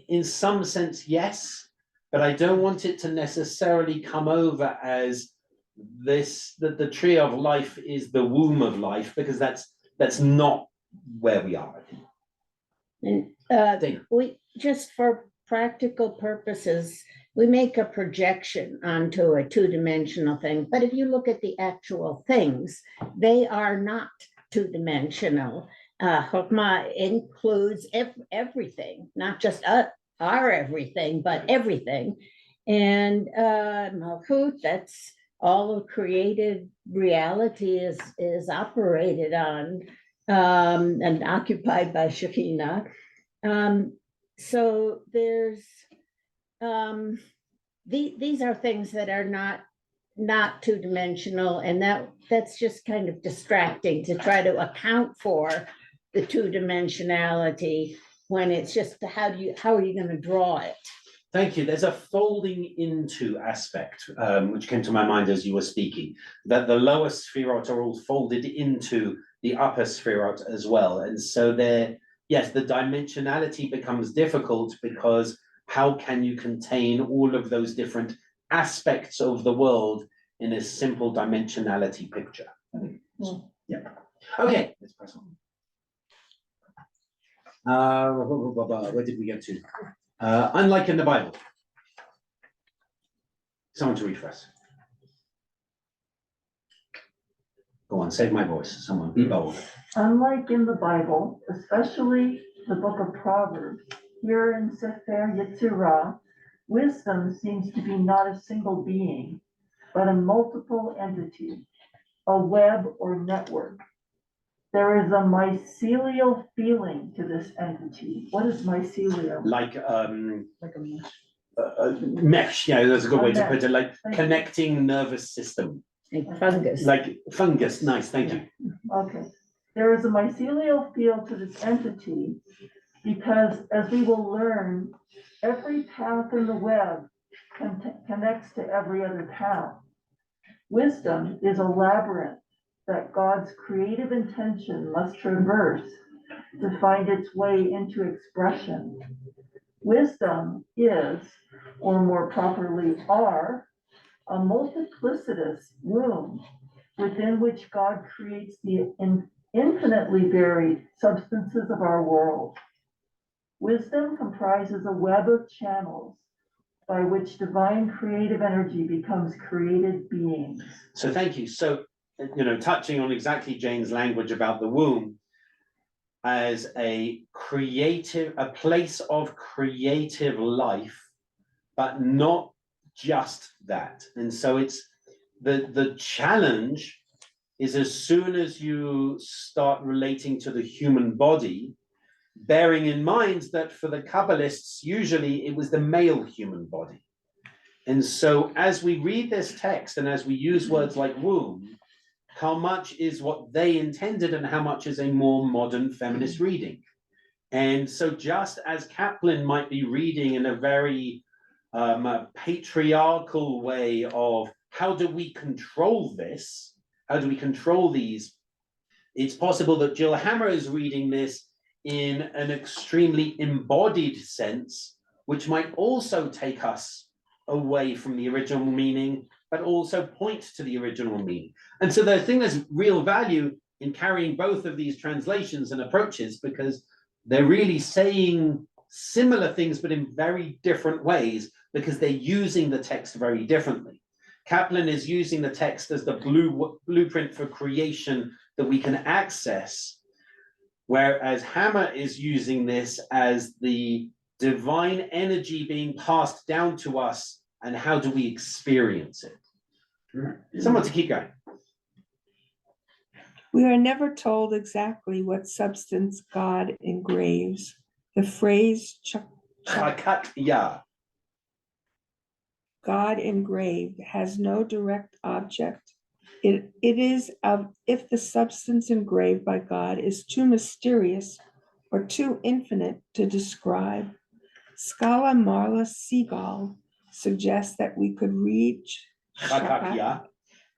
in some sense, yes, but I don't want it to necessarily come over as this, that the tree of life is the womb of life, because that's not where we are. And we just, for practical purposes, we make a projection onto a two-dimensional thing, but if you look at the actual things, they are not two-dimensional. Chokmah includes everything, not just our everything, but everything. And Malchut, that's all of created reality is operated on and occupied by Shekinah. So there's these are things that are not two-dimensional, and that's just kind of distracting to try to account for the two-dimensionality when it's just how are you going to draw it? Thank you. There's a folding into aspect, which came to my mind as you were speaking, that the lower sphirot are all folded into the upper sphirot as well. And so yes, the dimensionality becomes difficult because how can you contain all of those different aspects of the world in a simple dimensionality picture? Yeah. Okay, let's press on. Where did we get to? Unlike in the Bible. Someone to read for us. Go on, save my voice. Someone, be bold. Unlike in the Bible, especially the book of Proverbs, here in Sefer Yetzirah, wisdom seems to be not a single being, but a multiple entity, a web or network. There is a mycelial feeling to this entity. What is mycelium? Like a mesh. Mesh, yeah, that's a good way to put it, like Thank connecting nervous system. Like fungus. Like fungus, nice, thank you. Okay. There is a mycelial feel to this entity because, as we will learn, every path in the web connects to every other path. Wisdom is a labyrinth that God's creative intention must traverse to find its way into expression. Wisdom is, or more properly are, a multiplicitous womb within which God creates the infinitely varied substances of our world. Wisdom comprises a web of channels by which divine creative energy becomes created beings. So thank you. So, touching on exactly Jane's language about the womb as a place of creative life, but not just that. And so it's the challenge is as soon as you start relating to the human body, bearing in mind that for the Kabbalists, usually it was the male human body. And so as we read this text and as we use words like womb, how much is what they intended and how much is a more modern feminist reading? And so just as Kaplan might be reading in a very patriarchal way of how do we control this? How do we control these? It's possible that Jill Hammer is reading this in an extremely embodied sense, which might also take us away from the original meaning, but also point to the original meaning. And so I think there's real value in carrying both of these translations and approaches because they're really saying similar things, but in very different ways because they're using the text very differently. Kaplan is using the text as the blueprint for creation that we can access, whereas Hammer is using this as the divine energy being passed down to us and how do we experience it. Someone to keep going. We are never told exactly what substance God engraves. The phrase Chakatya. God engraved has no direct object. It is if the substance engraved by God is too mysterious or too infinite to describe. Scholar Marla Seagal suggests that we could read Chakatya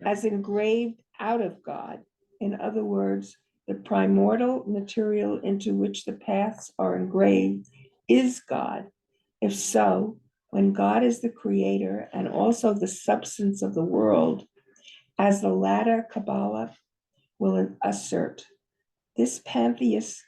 as engraved out of God. In other words, the primordial material into which the paths are engraved is God. If so, when God is the creator and also the substance of the world, as the latter Kabbalah will assert, this pantheist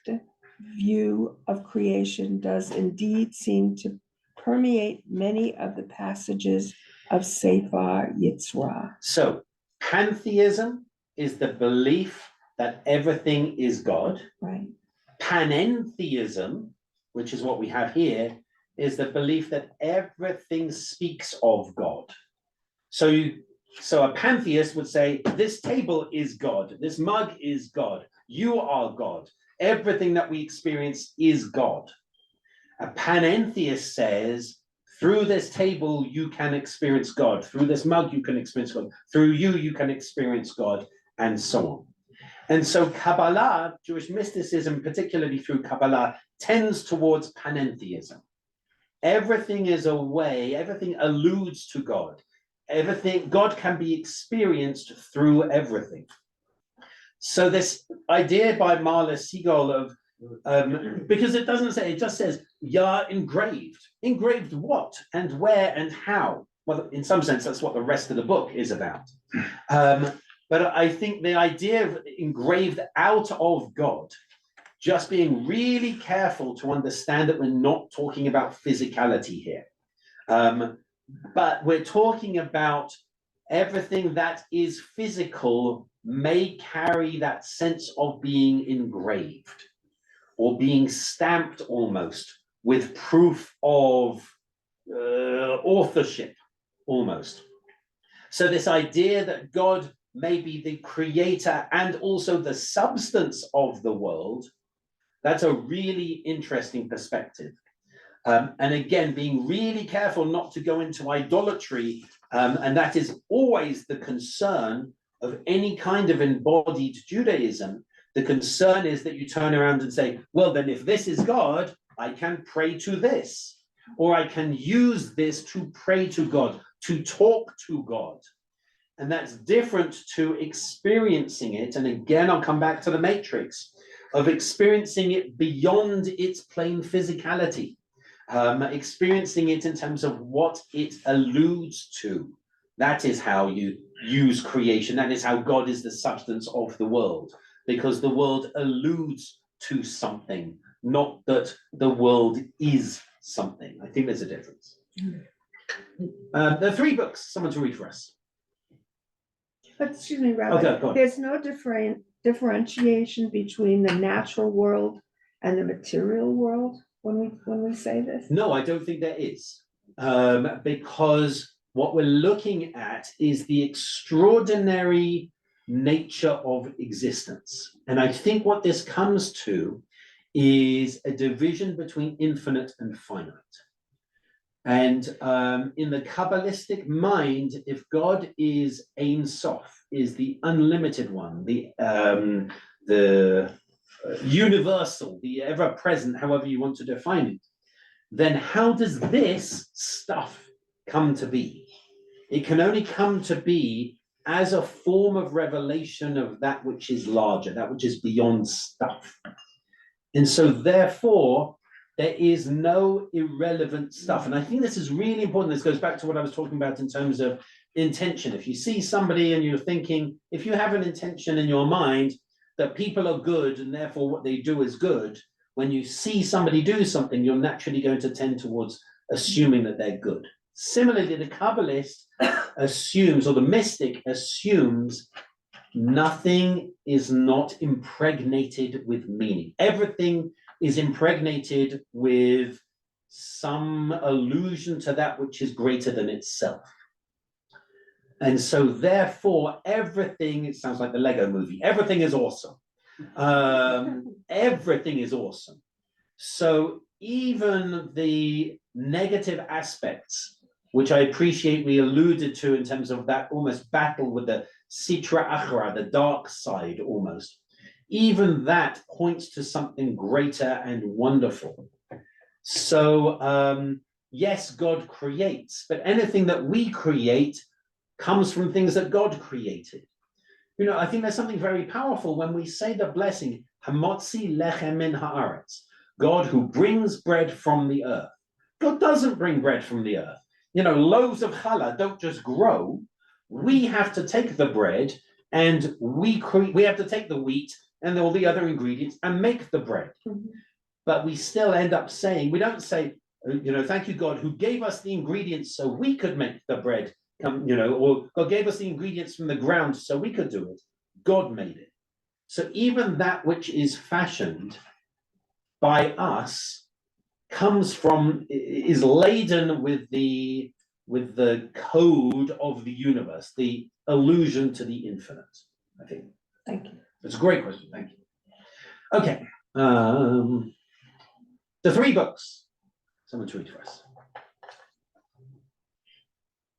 view of creation does indeed seem to permeate many of the passages of Sefer Yetzirah. So pantheism is the belief that everything is God. Right. Panentheism, which is what we have here, is the belief that everything speaks of God. So a pantheist would say, this table is God, this mug is God, you are God, everything that we experience is God. A panentheist says, through this table you can experience God, through this mug you can experience God, through you can experience God, and so on. And so Kabbalah, Jewish mysticism, particularly through Kabbalah, tends towards panentheism. Everything is a way, everything alludes to God. Everything, God can be experienced through everything. So this idea by Marla Siegel of, because it doesn't say, it just says, Yah engraved. Engraved what and where and how? Well, in some sense, that's what the rest of the book is about. But I think the idea of engraved out of God, just being really careful to understand that we're not talking about physicality here. But we're talking about everything that is physical may carry that sense of being engraved or being stamped almost with proof of authorship almost. So this idea that God may be the creator and also the substance of the world, that's a really interesting perspective. And again, being really careful not to go into idolatry, and that is always the concern of any kind of embodied Judaism. The concern is that you turn around and say, well, then if this is God, I can pray to this, or I can use this to pray to God, to talk to God. And that's different to experiencing it. And again, I'll come back to the matrix of experiencing it beyond its plain physicality. Experiencing it in terms of what it alludes to. That is how you use creation. That is how God is the substance of the world, because the world alludes to something, not that the world is something. I think there's a difference. There are 3 books, someone to read for us. Excuse me, Rabbi. Okay, go on. There's no differentiation between the natural world and the material world when we say this? No, I don't think there is, because what we're looking at is the extraordinary nature of existence. And I think what this comes to is a division between infinite and finite. And in the Kabbalistic mind, if God is Ein Sof, is the unlimited one, the universal, the ever-present, however you want to define it, then how does this stuff come to be? It can only come to be as a form of revelation of that which is larger, that which is beyond stuff. And so therefore, there is no irrelevant stuff. And I think this is really important. This goes back to what I was talking about in terms of intention. If you see somebody and you're thinking, if you have an intention in your mind that people are good and therefore what they do is good, when you see somebody do something, you're naturally going to tend towards assuming that they're good. Similarly, the Kabbalist assumes, or the mystic assumes, nothing is not impregnated with meaning. Everything is impregnated with some allusion to that which is greater than itself. And so therefore, everything, it sounds like the Lego movie, everything is awesome. Everything is awesome. So even the negative aspects, which I appreciate we alluded to in terms of that almost battle with the Sitra Achra, the dark side almost, even that points to something greater and wonderful. So yes, God creates, but anything that we create comes from things that God created. You know, I think there's something very powerful when we say the blessing, Hamotzi lechem min haaretz, God who brings bread from the earth. God doesn't bring bread from the earth. You know, loaves of challah don't just grow. We have to take the bread and we have to take the wheat and all the other ingredients and make the bread. Mm-hmm. But we still end up saying, we don't say, you know, thank you, God, who gave us the ingredients so we could make the bread. You know, or God gave us the ingredients from the ground so we could do it. God made it. So even that which is fashioned by us comes from, is laden with the code of the universe, the allusion to the infinite, I think. Thank you. It's a great question, thank you. Okay, the three books. Someone to read for us.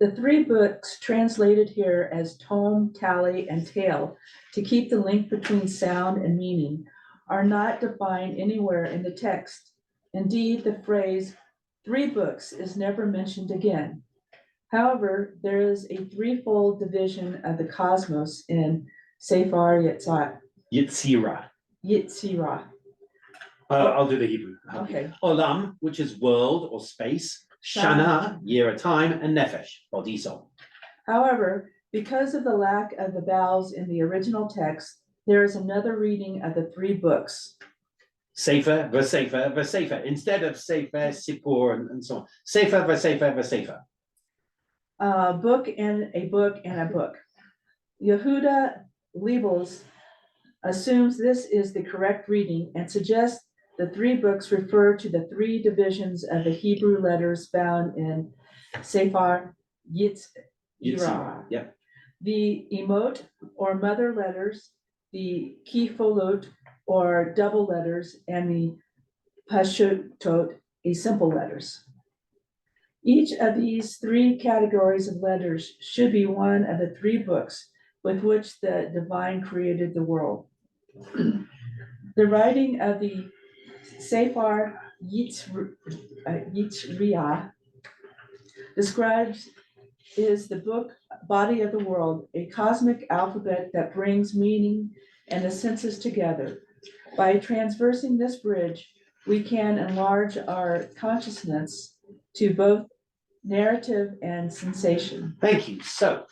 The three books translated here as tome, tally, and tale to keep the link between sound and meaning are not defined anywhere in the text. Indeed, the phrase three books is never mentioned again. However, there is a threefold division of the cosmos in Sefer Yetzirah. I'll do the Hebrew. Okay. Olam, which is world or space. Shana, year or time, and Nefesh, body, soul. However, because of the lack of the vowels in the original text, there is another reading of the three books. Sefer, v'sefer, v'sefer, instead of Sefer, Sipur, and so on. Sefer, v'sefer, v'sefer. Book and a book and a book. Yehuda Liebels assumes this is the correct reading and suggests the three books refer to the three divisions of the Hebrew letters found in Sefer Yetzirah. Yep. The emot or mother letters, the kifolot or double letters, and the pashutot, a simple letters. Each of these three categories of letters should be one of the three books with which the divine created the world. The writing of the Sefer Yetzirah describes is the book body of the world, a cosmic alphabet that brings meaning and the senses together. By transversing this bridge, we can enlarge our consciousness to both narrative and sensation. Thank you. So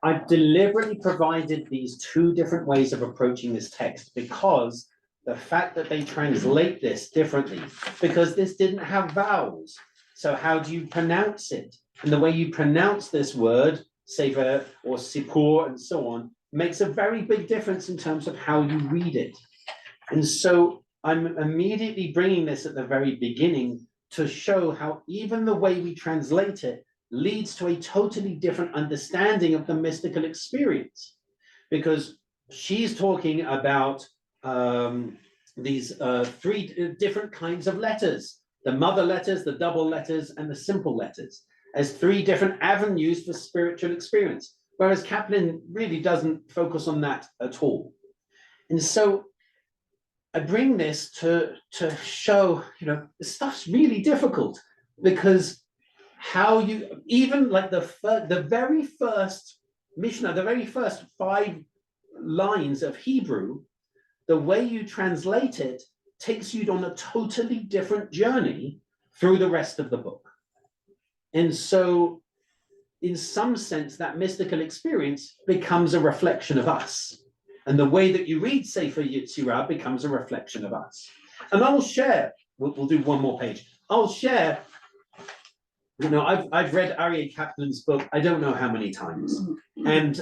I've deliberately provided these two different ways of approaching this text because the fact that they translate this differently, because this didn't have vowels. So how do you pronounce it? And the way you pronounce this word, sefer or sipur and so on, makes a very big difference in terms of how you read it. And so I'm immediately bringing this at the very beginning to show how even the way we translate it leads to a totally different understanding of the mystical experience. Because she's talking about these three different kinds of letters, the mother letters, the double letters, and the simple letters, as three different avenues for spiritual experience. Whereas Kaplan really doesn't focus on that at all. And so I bring this to show, this stuff's really difficult, because how you, even like the very first Mishnah, the very first 5 lines of Hebrew, the way you translate it takes you on a totally different journey through the rest of the book. And so in some sense, that mystical experience becomes a reflection of us. And the way that you read Sefer Yetzirah becomes a reflection of us. And I'll share, we'll do one more page. I'll share, I've read Aryeh Kaplan's book, I don't know how many times. And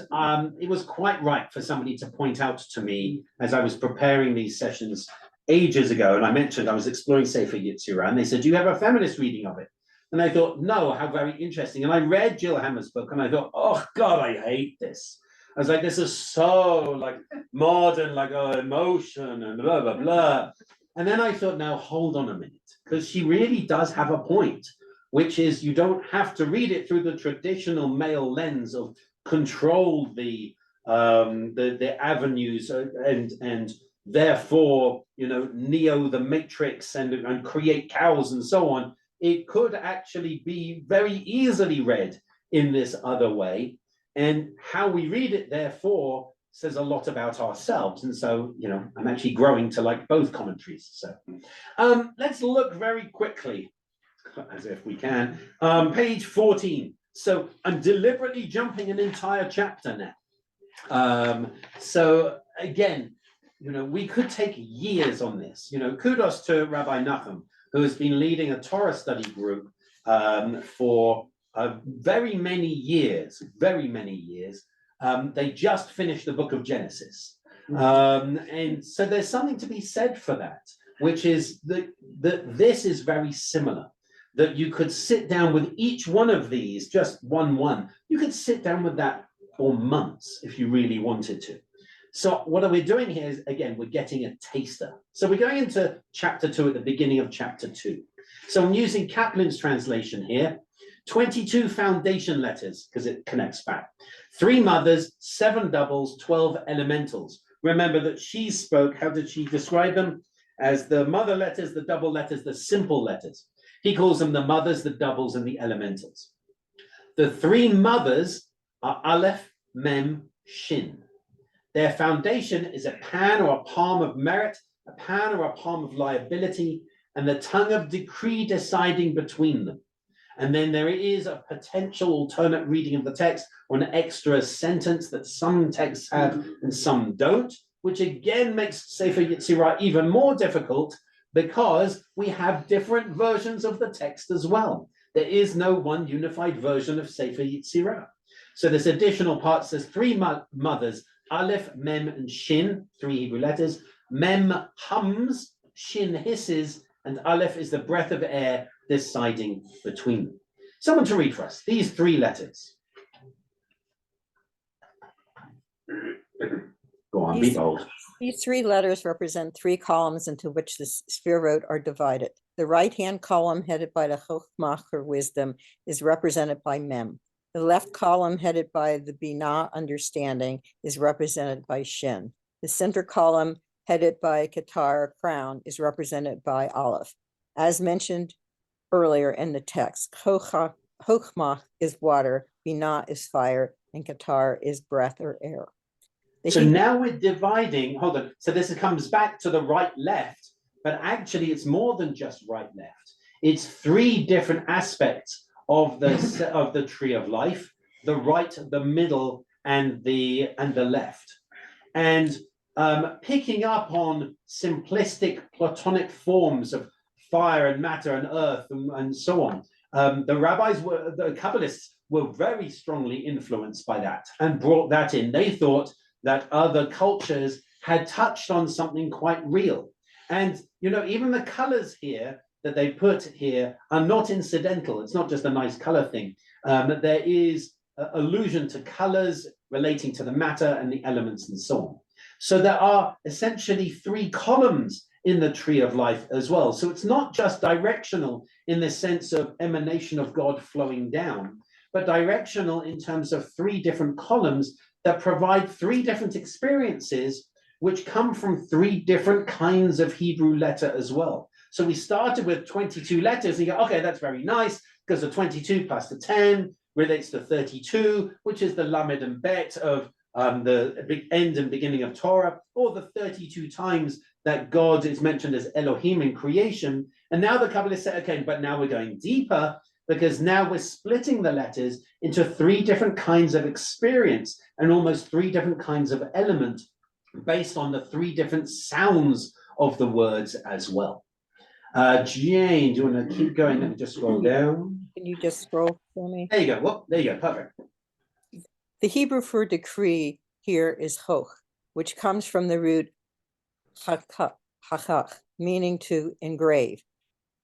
it was quite right for somebody to point out to me as I was preparing these sessions ages ago, and I mentioned I was exploring Sefer Yetzirah, and they said, do you have a feminist reading of it? And I thought, no, how very interesting. And I read Jill Hammer's book, and I thought, oh God, I hate this. I was like, this is so like modern, like emotion and blah, blah, blah. And then I thought, now hold on a minute, because she really does have a point, which is you don't have to read it through the traditional male lens of control the avenues and therefore, Neo the Matrix and create cows and so on. It could actually be very easily read in this other way. And how we read it, therefore, says a lot about ourselves. And so, I'm actually growing to like both commentaries. So let's look very quickly, as if we can, page 14. So I'm deliberately jumping an entire chapter now. So again, we could take years on this. Kudos to Rabbi Nachum, who has been leading a Torah study group for very many years. They just finished the book of Genesis. And so there's something to be said for that. which is that this is very similar. That you could sit down with each one of these, just one. You could sit down with that for months if you really wanted to. So what are we doing here is, again, we're getting a taster. So we're going into chapter 2 at the beginning of chapter 2. So I'm using Kaplan's translation here. 22 foundation letters, because it connects back. 3 mothers, 7 doubles, 12 elementals. Remember that she spoke, how did she describe them? As the mother letters, the double letters, the simple letters. He calls them the mothers, the doubles, and the elementals. The 3 mothers are Aleph, Mem, Shin. Their foundation is a pan or a palm of merit, a pan or a palm of liability, and the tongue of decree deciding between them. And then there is a potential alternate reading of the text or an extra sentence that some texts have and some don't, which again makes Sefer Yetzirah even more difficult because we have different versions of the text as well. There is no one unified version of Sefer Yetzirah. So there's additional parts. There's 3 mothers, Aleph, Mem, and Shin, 3 Hebrew letters. Mem hums, Shin hisses, and Aleph is the breath of air deciding between them. Someone to read for us these 3 letters. Go on, be bold. These 3 letters represent 3 columns into which the Sefirot are divided. The right-hand column, headed by the Chokhmah, or wisdom, is represented by Mem. The left column, headed by the Binah, understanding, is represented by Shin. The center column, headed by Ketar, crown, is represented by Aleph. As mentioned earlier in the text, Chokhmah is water, Binah is fire, and Ketar is breath or air. So now we're dividing, hold on, so this comes back to the right-left, but actually it's more than just right-left. It's 3 different aspects of the tree of life: the right, the middle, and the left. And picking up on simplistic Platonic forms of fire and matter and earth and so on, the Kabbalists were very strongly influenced by that and brought that in. They thought that other cultures had touched on something quite real. And, you know, even the colors here that they put here are not incidental. It's not just a nice color thing. There is allusion to colors relating to the matter and the elements and so on. So there are essentially 3 columns in the tree of life as well. So it's not just directional in the sense of emanation of God flowing down, but directional in terms of 3 different columns that provide 3 different experiences which come from 3 different kinds of Hebrew letter as well. So we started with 22 letters and you go, okay, that's very nice, because the 22 plus the 10 relates to 32, which is the Lamed and Bet of the big end and beginning of Torah, or the 32 times that God is mentioned as Elohim in creation. And now the Kabbalists say, okay, but now we're going deeper, because now we're splitting the letters into 3 different kinds of experience and almost 3 different kinds of element based on the 3 different sounds of the words as well. Jane, do you want to keep going? Let me just scroll down. Can you just scroll for me? There you go. Well, there you go. Perfect. The Hebrew for decree here is hoch, which comes from the root hakach, meaning to engrave.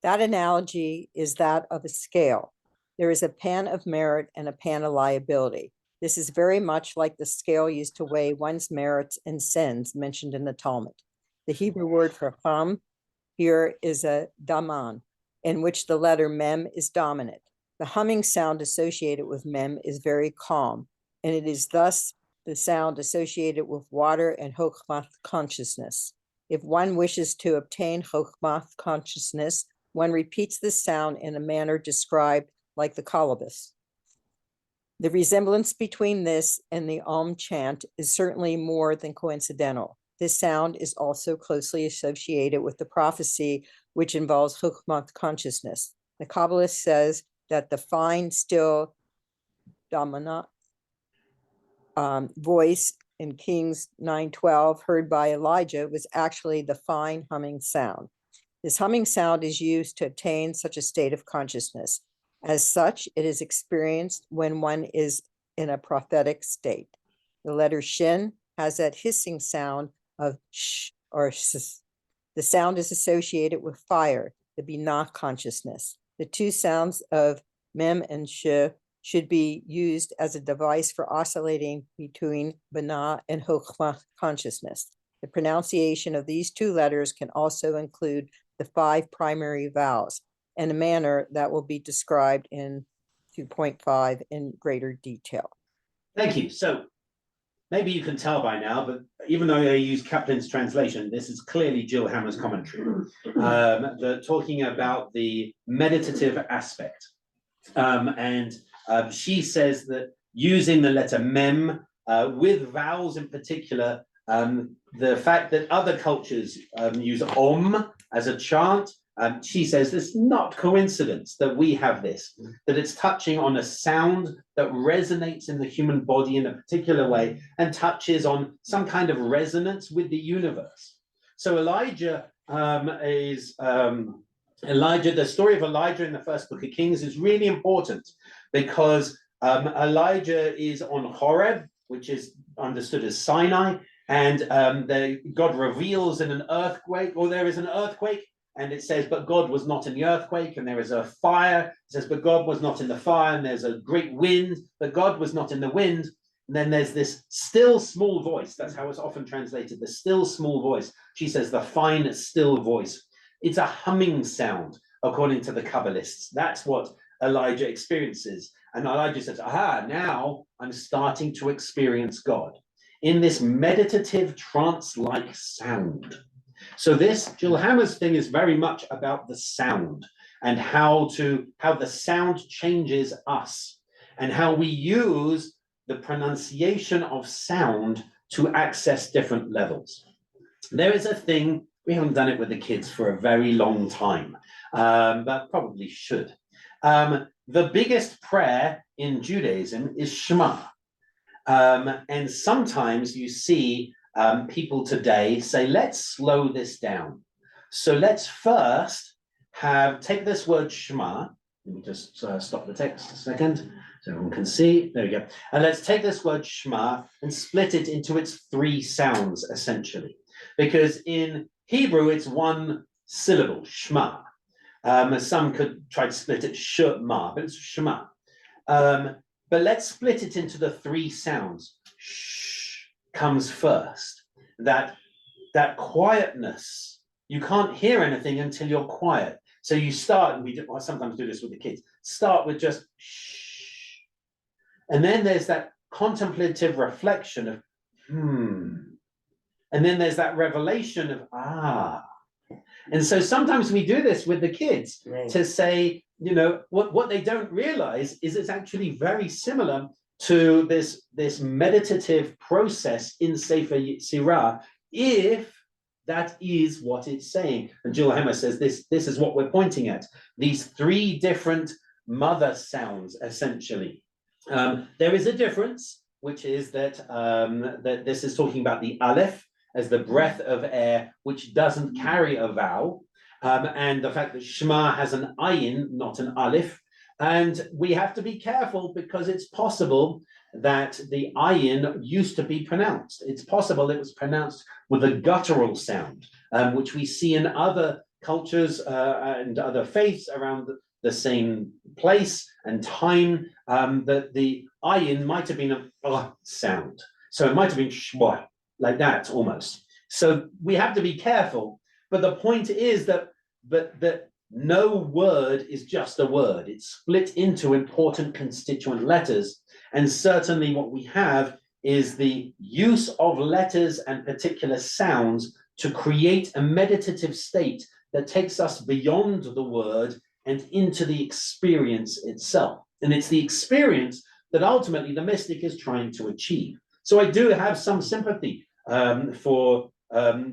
That analogy is that of a scale. There is a pan of merit and a pan of liability. This is very much like the scale used to weigh one's merits and sins mentioned in the Talmud. The Hebrew word for ham here is a daman, in which the letter mem is dominant. The humming sound associated with mem is very calm, and it is thus the sound associated with water and chokhmah consciousness. If one wishes to obtain chokhmah consciousness, one repeats this sound in a manner described like the Kolobus. The resemblance between this and the Om chant is certainly more than coincidental. This sound is also closely associated with the prophecy, which involves chokhmah consciousness. The Kabbalist says that the fine, still, dominant voice in Kings 9:12 heard by Elijah was actually the fine humming sound. This humming sound is used to attain such a state of consciousness. As such, it is experienced when one is in a prophetic state. The letter shin has that hissing sound of sh or sh. The sound is associated with fire, the binah consciousness. The two sounds of mem and sh should be used as a device for oscillating between binah and chokhmah consciousness. The pronunciation of these two letters can also include the 5 primary vowels in a manner that will be described in 2.5 in greater detail. Thank you. So maybe you can tell by now, but even though they use Kaplan's translation, this is clearly Jill Hammer's commentary. They're talking about the meditative aspect. She says that using the letter mem with vowels in particular, the fact that other cultures use om as a chant, she says it's not coincidence that we have this, that it's touching on a sound that resonates in the human body in a particular way and touches on some kind of resonance with the universe. So Elijah, the story of Elijah in the first book of Kings is really important because Elijah is on Horeb, which is understood as Sinai, and God reveals in an earthquake, or there is an earthquake, and it says, but God was not in the earthquake, and there is a fire. It says, but God was not in the fire, and there's a great wind, but God was not in the wind. And then there's this still small voice. That's how it's often translated, the still small voice. She says, the fine still voice. It's a humming sound, according to the Kabbalists. That's what Elijah experiences. And Elijah says, aha, now I'm starting to experience God in this meditative trance-like sound. So this Jill Hammer's thing is very much about the sound and how the sound changes us and how we use the pronunciation of sound to access different levels. There is a thing, we haven't done it with the kids for a very long time, but probably should. The biggest prayer in Judaism is Shema. And sometimes you see people today say, let's slow this down. So let's first take this word Shema. Let me just stop the text a second so everyone can see. There we go. And let's take this word Shema and split it into its 3 sounds, essentially. Because in Hebrew, it's 1 syllable, Shema. Some could try to split it Shema, but it's Shema. But let's split it into the 3 sounds. Shh comes first. That quietness. You can't hear anything until you're quiet. So you start, and I sometimes do this with the kids, start with just shh. And then there's that contemplative reflection of And then there's that revelation of And so sometimes we do this with the kids to say, you know, what they don't realize is it's actually very similar to this meditative process in Sefer Yetzirah, if that is what it's saying. And Jill Hammer says this is what we're pointing at, these 3 different mother sounds, essentially. There is a difference, which is that this is talking about the Aleph as the breath of air, which doesn't carry a vowel, and the fact that Shema has an ayin, not an Aleph. And we have to be careful because it's possible that the ayin used to be pronounced. It's possible it was pronounced with a guttural sound, which we see in other cultures and other faiths around the same place and time, that the ayin might have been a sound. So it might have been shwa, like that almost. So we have to be careful. But the point is that no word is just a word. It's split into important constituent letters. And certainly what we have is the use of letters and particular sounds to create a meditative state that takes us beyond the word and into the experience itself. And it's the experience that ultimately the mystic is trying to achieve. So I do have some sympathy for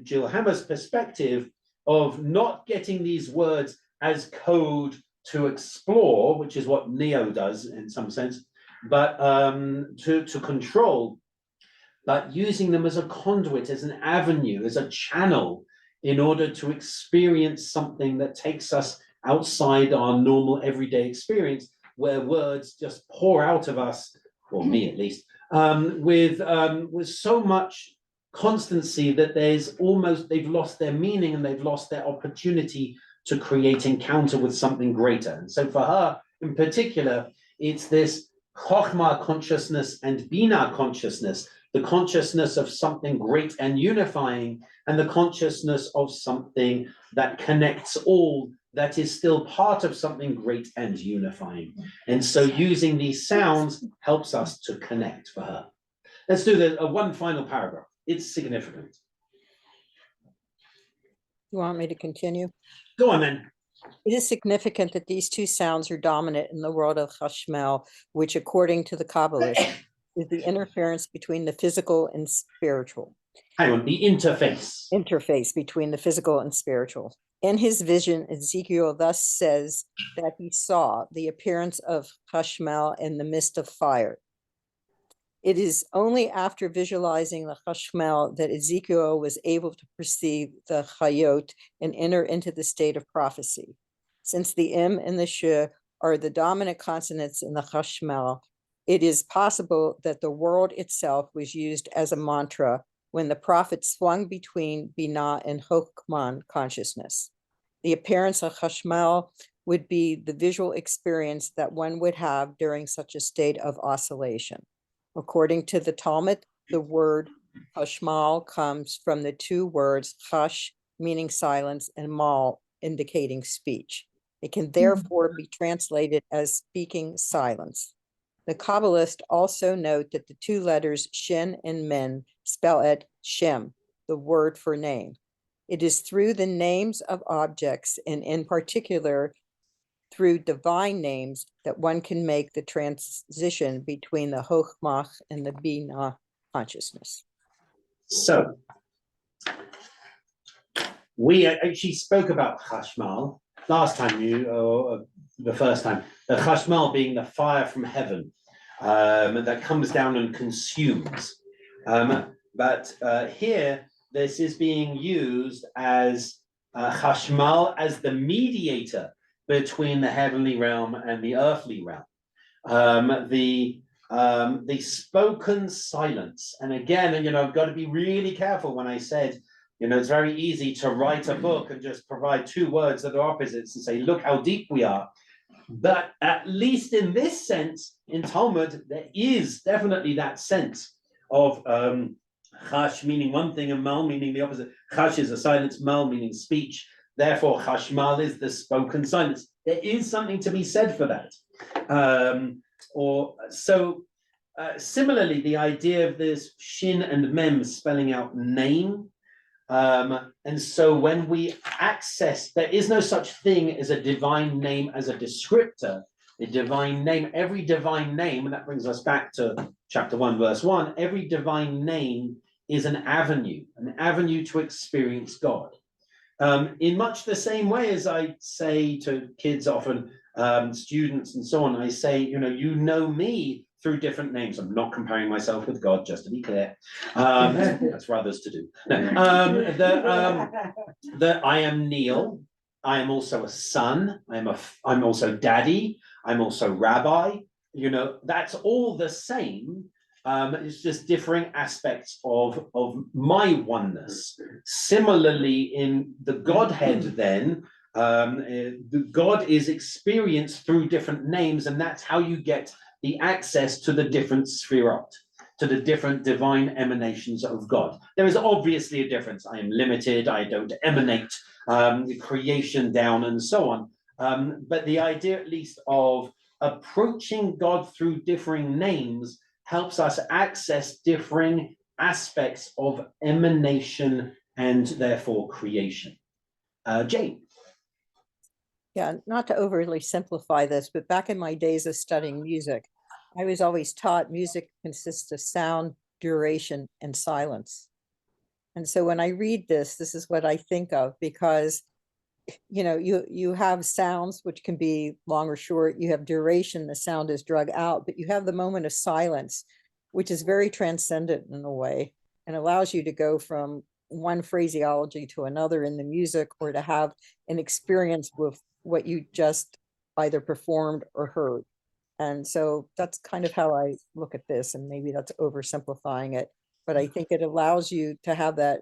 Jill Hammer's perspective of not getting these words as code to explore, which is what Neo does in some sense, but to control, but using them as a conduit, as an avenue, as a channel in order to experience something that takes us outside our normal everyday experience, where words just pour out of us, or me at least, with so much constancy that they've lost their meaning and they've lost their opportunity to create encounter with something greater. And so for her in particular, it's this Chokhmah consciousness and Bina consciousness, the consciousness of something great and unifying, and the consciousness of something that connects all, that is still part of something great and unifying. And so using these sounds helps us to connect for her. Let's do the one final paragraph. It's significant. You want me to continue? Go on then. It is significant that these two sounds are dominant in the world of Chashmel, which according to the Kabbalists is the interference between the physical and spiritual. Hang on, the interface. Interface between the physical and spiritual. In his vision, Ezekiel thus says that he saw the appearance of Chashmel in the midst of fire. It is only after visualizing the Chashmel that Ezekiel was able to perceive the Chayot and enter into the state of prophecy. Since the M and the Sh are the dominant consonants in the Chashmel, it is possible that the world itself was used as a mantra when the prophet swung between Binah and Chokmah consciousness. The appearance of Chashmel would be the visual experience that one would have during such a state of oscillation. According to the Talmud, the word Chashmal comes from the two words chash, meaning silence, and mal, indicating speech. It can therefore be translated as speaking silence. The Kabbalists also note that the two letters shin and men spell it shem, the word for name. It is through the names of objects, and in particular, through divine names, that one can make the transition between the Chokhmah and the Binah consciousness. So, we actually spoke about Chashmal last time, the first time, the Chashmal being the fire from heaven that comes down and consumes. But here, this is being used as Chashmal as the mediator between the heavenly realm and the earthly realm. The spoken silence. And again, I've got to be really careful when I said, it's very easy to write a book and just provide two words that are opposites and say, look how deep we are. But at least in this sense, in Talmud, there is definitely that sense of chash meaning one thing and mal meaning the opposite. Chash is a silence, mal meaning speech. Therefore, chashmal is the spoken silence. There is something to be said for that. Similarly, the idea of this shin and mem spelling out name. And so when we access, there is no such thing as a divine name as a descriptor. The divine name, every divine name, and that brings us back to chapter 1, verse 1, every divine name is an avenue to experience God. In much the same way as I say to kids often, students and so on, I say, you know me through different names. I'm not comparing myself with God, just to be clear. That's for others to do. No, I am Neil. I am also a son. I'm also daddy. I'm also rabbi. That's all the same. It's just differing aspects of my oneness. Similarly, in the Godhead, then, the God is experienced through different names, and that's how you get the access to the different sphirot, to the different divine emanations of God. There is obviously a difference. I am limited. I don't emanate creation down and so on. But the idea, at least, of approaching God through differing names helps us access differing aspects of emanation and therefore creation. Jane. Yeah, not to overly simplify this, but back in my days of studying music, I was always taught music consists of sound, duration, and silence. And so when I read this is what I think of, because you have sounds which can be long or short, you have duration, the sound is drug out, but you have the moment of silence, which is very transcendent in a way, and allows you to go from one phraseology to another in the music, or to have an experience with what you just either performed or heard. And so that's kind of how I look at this, and maybe that's oversimplifying it. but I think it allows you to have that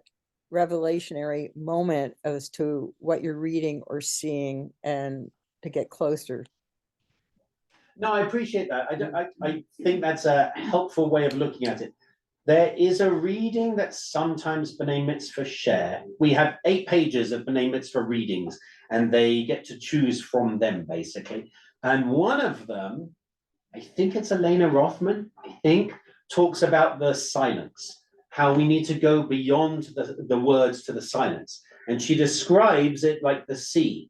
revelationary moment as to what you're reading or seeing and to get closer. No, I appreciate that. I think that's a helpful way of looking at it. There is a reading that's sometimes B'nai Mitzvah share. We have 8 pages of B'nai Mitzvah readings, and they get to choose from them, basically. And one of them, I think it's Elena Rothman, talks about the silence, how we need to go beyond the words to the silence. And she describes it like the sea,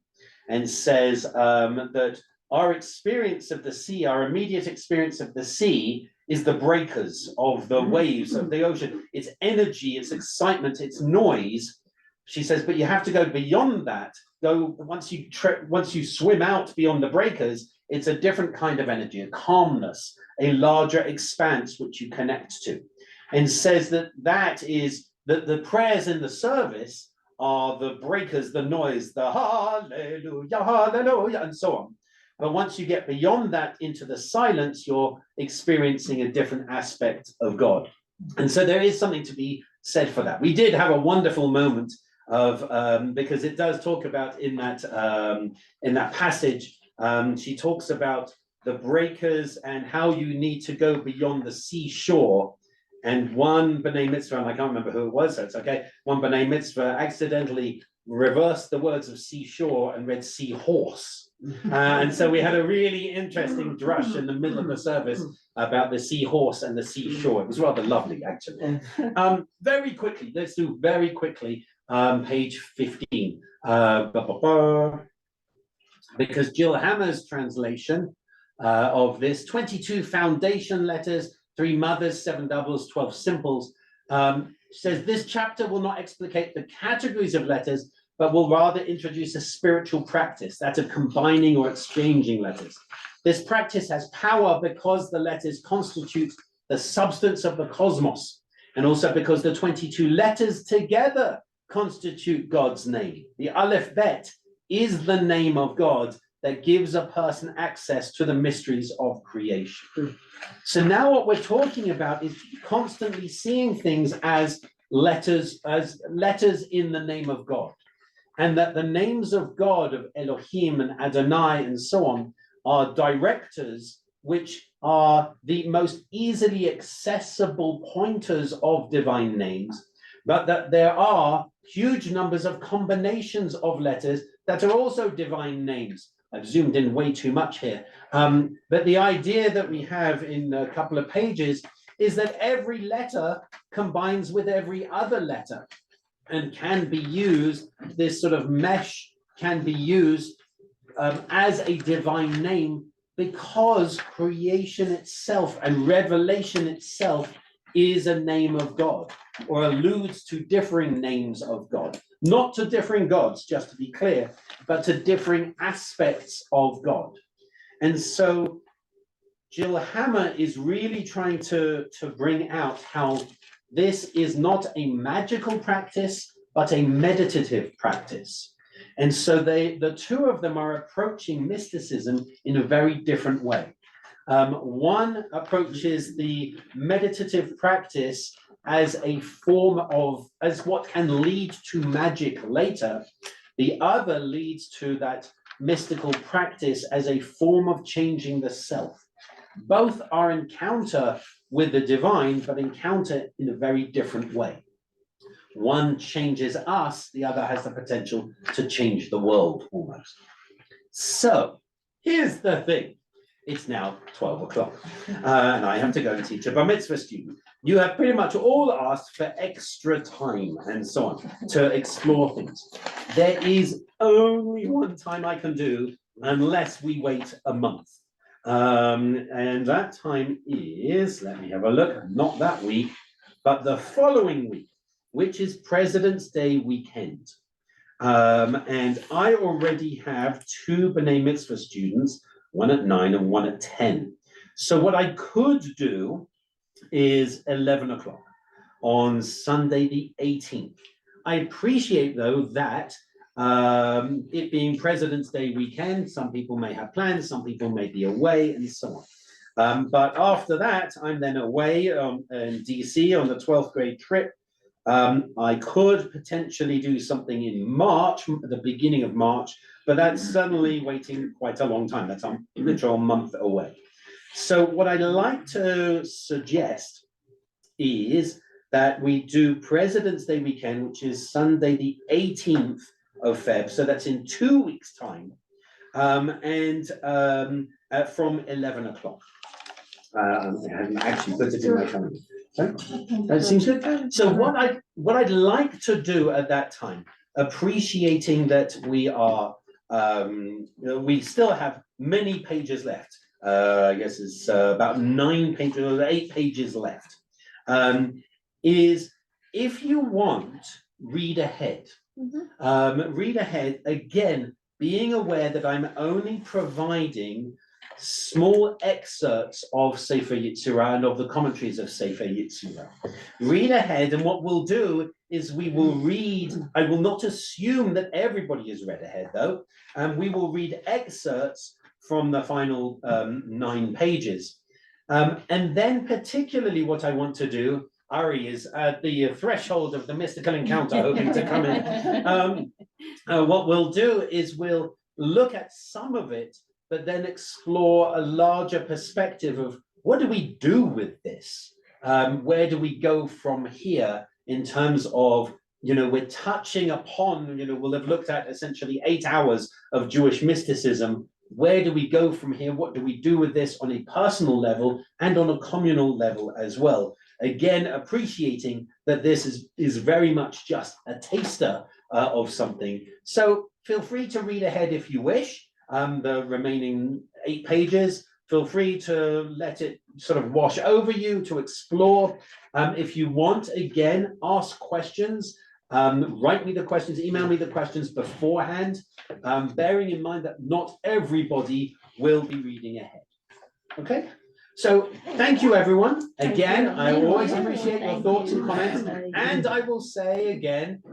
and says that our experience of the sea, our immediate experience of the sea, is the breakers of the waves of the ocean. It's energy, it's excitement, it's noise. She says, but you have to go beyond that. Once you swim out beyond the breakers, it's a different kind of energy, a calmness, a larger expanse which you connect to. And says that is that the prayers in the service are the breakers, the noise, the hallelujah, hallelujah, and so on. But once you get beyond that into the silence, you're experiencing a different aspect of God. And so there is something to be said for that. We did have a wonderful moment of, because it does talk about in that passage, she talks about the breakers and how you need to go beyond the seashore. And one B'nai Mitzvah, and I can't remember who it was, so it's okay, one B'nai Mitzvah accidentally reversed the words of seashore and read seahorse. And so we had a really interesting drush in the middle of the service about the seahorse and the seashore. It was rather lovely, actually. Very quickly, let's do very quickly page 15. Because Jill Hammer's translation of this, 22 foundation letters, 3 mothers, 7 doubles, 12 simples, says this chapter will not explicate the categories of letters, but will rather introduce a spiritual practice, that of combining or exchanging letters. This practice has power because the letters constitute the substance of the cosmos, and also because the 22 letters together constitute God's name. The Aleph Bet is the name of God that gives a person access to the mysteries of creation. So now what we're talking about is constantly seeing things as letters in the name of God. And that the names of God, of Elohim and Adonai and so on, are directors which are the most easily accessible pointers of divine names, but that there are huge numbers of combinations of letters that are also divine names. I've zoomed in way too much here. But the idea that we have in a couple of pages is that every letter combines with every other letter, and can be used, this sort of mesh can be used as a divine name, because creation itself and revelation itself is a name of God, or alludes to differing names of God. Not to differing gods, just to be clear, but to differing aspects of God. And so Jill Hammer is really trying to bring out how this is not a magical practice, but a meditative practice. And so the two of them are approaching mysticism in a very different way. One approaches the meditative practice as a form of, as what can lead to magic later. The other leads to that mystical practice as a form of changing the self. Both are encounter with the divine, but encounter in a very different way. One changes us, the other has the potential to change the world almost. So here's the thing. It's now 12 o'clock and I have to go and teach a bar mitzvah student. You have pretty much all asked for extra time and so on to explore things. There is only one time I can do unless we wait a month. And that time is, let me have a look, not that week, but the following week, which is President's Day weekend. And I already have 2 B'nai Mitzvah students, one at 9 and one at 10. So what I could do is 11 o'clock on Sunday the 18th. I appreciate though that it being President's Day weekend, some people may have plans, some people may be away and so But after that, I'm then away in DC on the 12th grade trip. I could potentially do something in March, the beginning of March, but that's suddenly waiting quite a long time. That's a literal month away. So what I'd like to suggest is that we do President's Day weekend, which is Sunday, the 18th of Feb. So that's in 2 weeks' time, and from 11 o'clock. I haven't actually put it in my calendar. That seems good. So what I'd like to do at that time, appreciating that we are, we still have many pages left. I guess it's about 9 pages or 8 pages left. Is if you want, read ahead. Read ahead again, being aware that I'm only providing small excerpts of Sefer Yetzirah and of the commentaries of Sefer Yetzirah. Read ahead, and what we'll do is we will read, I will not assume that everybody has read ahead though, and we will read excerpts from the final 9 pages. And then particularly what I want to do, Ari is at the threshold of the mystical encounter, hoping to come in. What we'll do is we'll look at some of it, but then explore a larger perspective of what do we do with this? Where do we go from here in terms of, we're touching upon, we'll have looked at essentially 8 hours of Jewish mysticism. Where do we go from here? What do we do with this on a personal level and on a communal level as well? Again, appreciating that this is very much just a taster of something. So feel free to read ahead if you wish. The remaining 8 pages, feel free to let it sort of wash over you, to explore. If you want, again, ask questions. Write me the questions, email me the questions beforehand, bearing in mind that not everybody will be reading ahead. Okay, so thank you, everyone. Again, I always appreciate your thoughts and comments. And I will say again,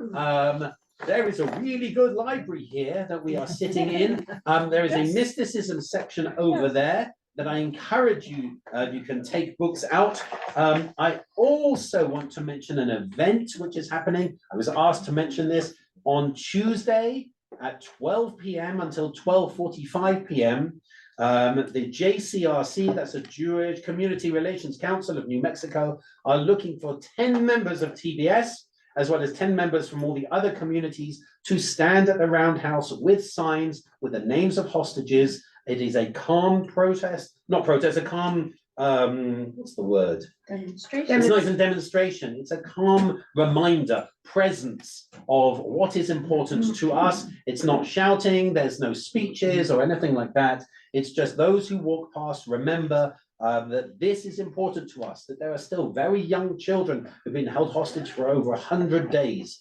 there is a really good library here that we are sitting in. There is a mysticism section over there that I encourage you, you can take books out. I also want to mention an event which is happening. I was asked to mention this on Tuesday at 12 p.m. until 12:45 p.m. The JCRC, that's a Jewish Community Relations Council of New Mexico, are looking for 10 members of TBS, as well as 10 members from all the other communities, to stand at the roundhouse with signs with the names of hostages. It is a calm protest, not protest, a calm, what's the word? Demonstration. It's not even demonstration. It's a calm reminder, presence of what is important to us. It's not shouting, there's no speeches or anything like that. It's just those who walk past remember that this is important to us, that there are still very young children who've been held hostage for over 100 days,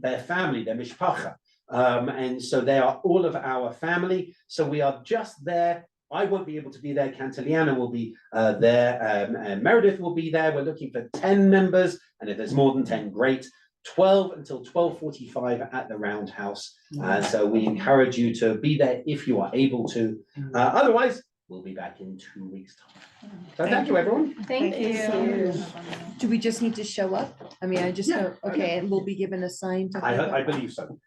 their family, their mishpacha. And so they are all of our family. So we are just there. I won't be able to be there. Cantiliana will be there, and Meredith will be there. We're looking for 10 members, and if there's more than 10, great. 12 until 12:45 at the Roundhouse. So we encourage you to be there if you are able to. Otherwise, we'll be back in 2 weeks' time. So thank you, everyone. Thank you. Do we just need to show up? I mean, I just, okay, and we'll be given a sign to. I believe so.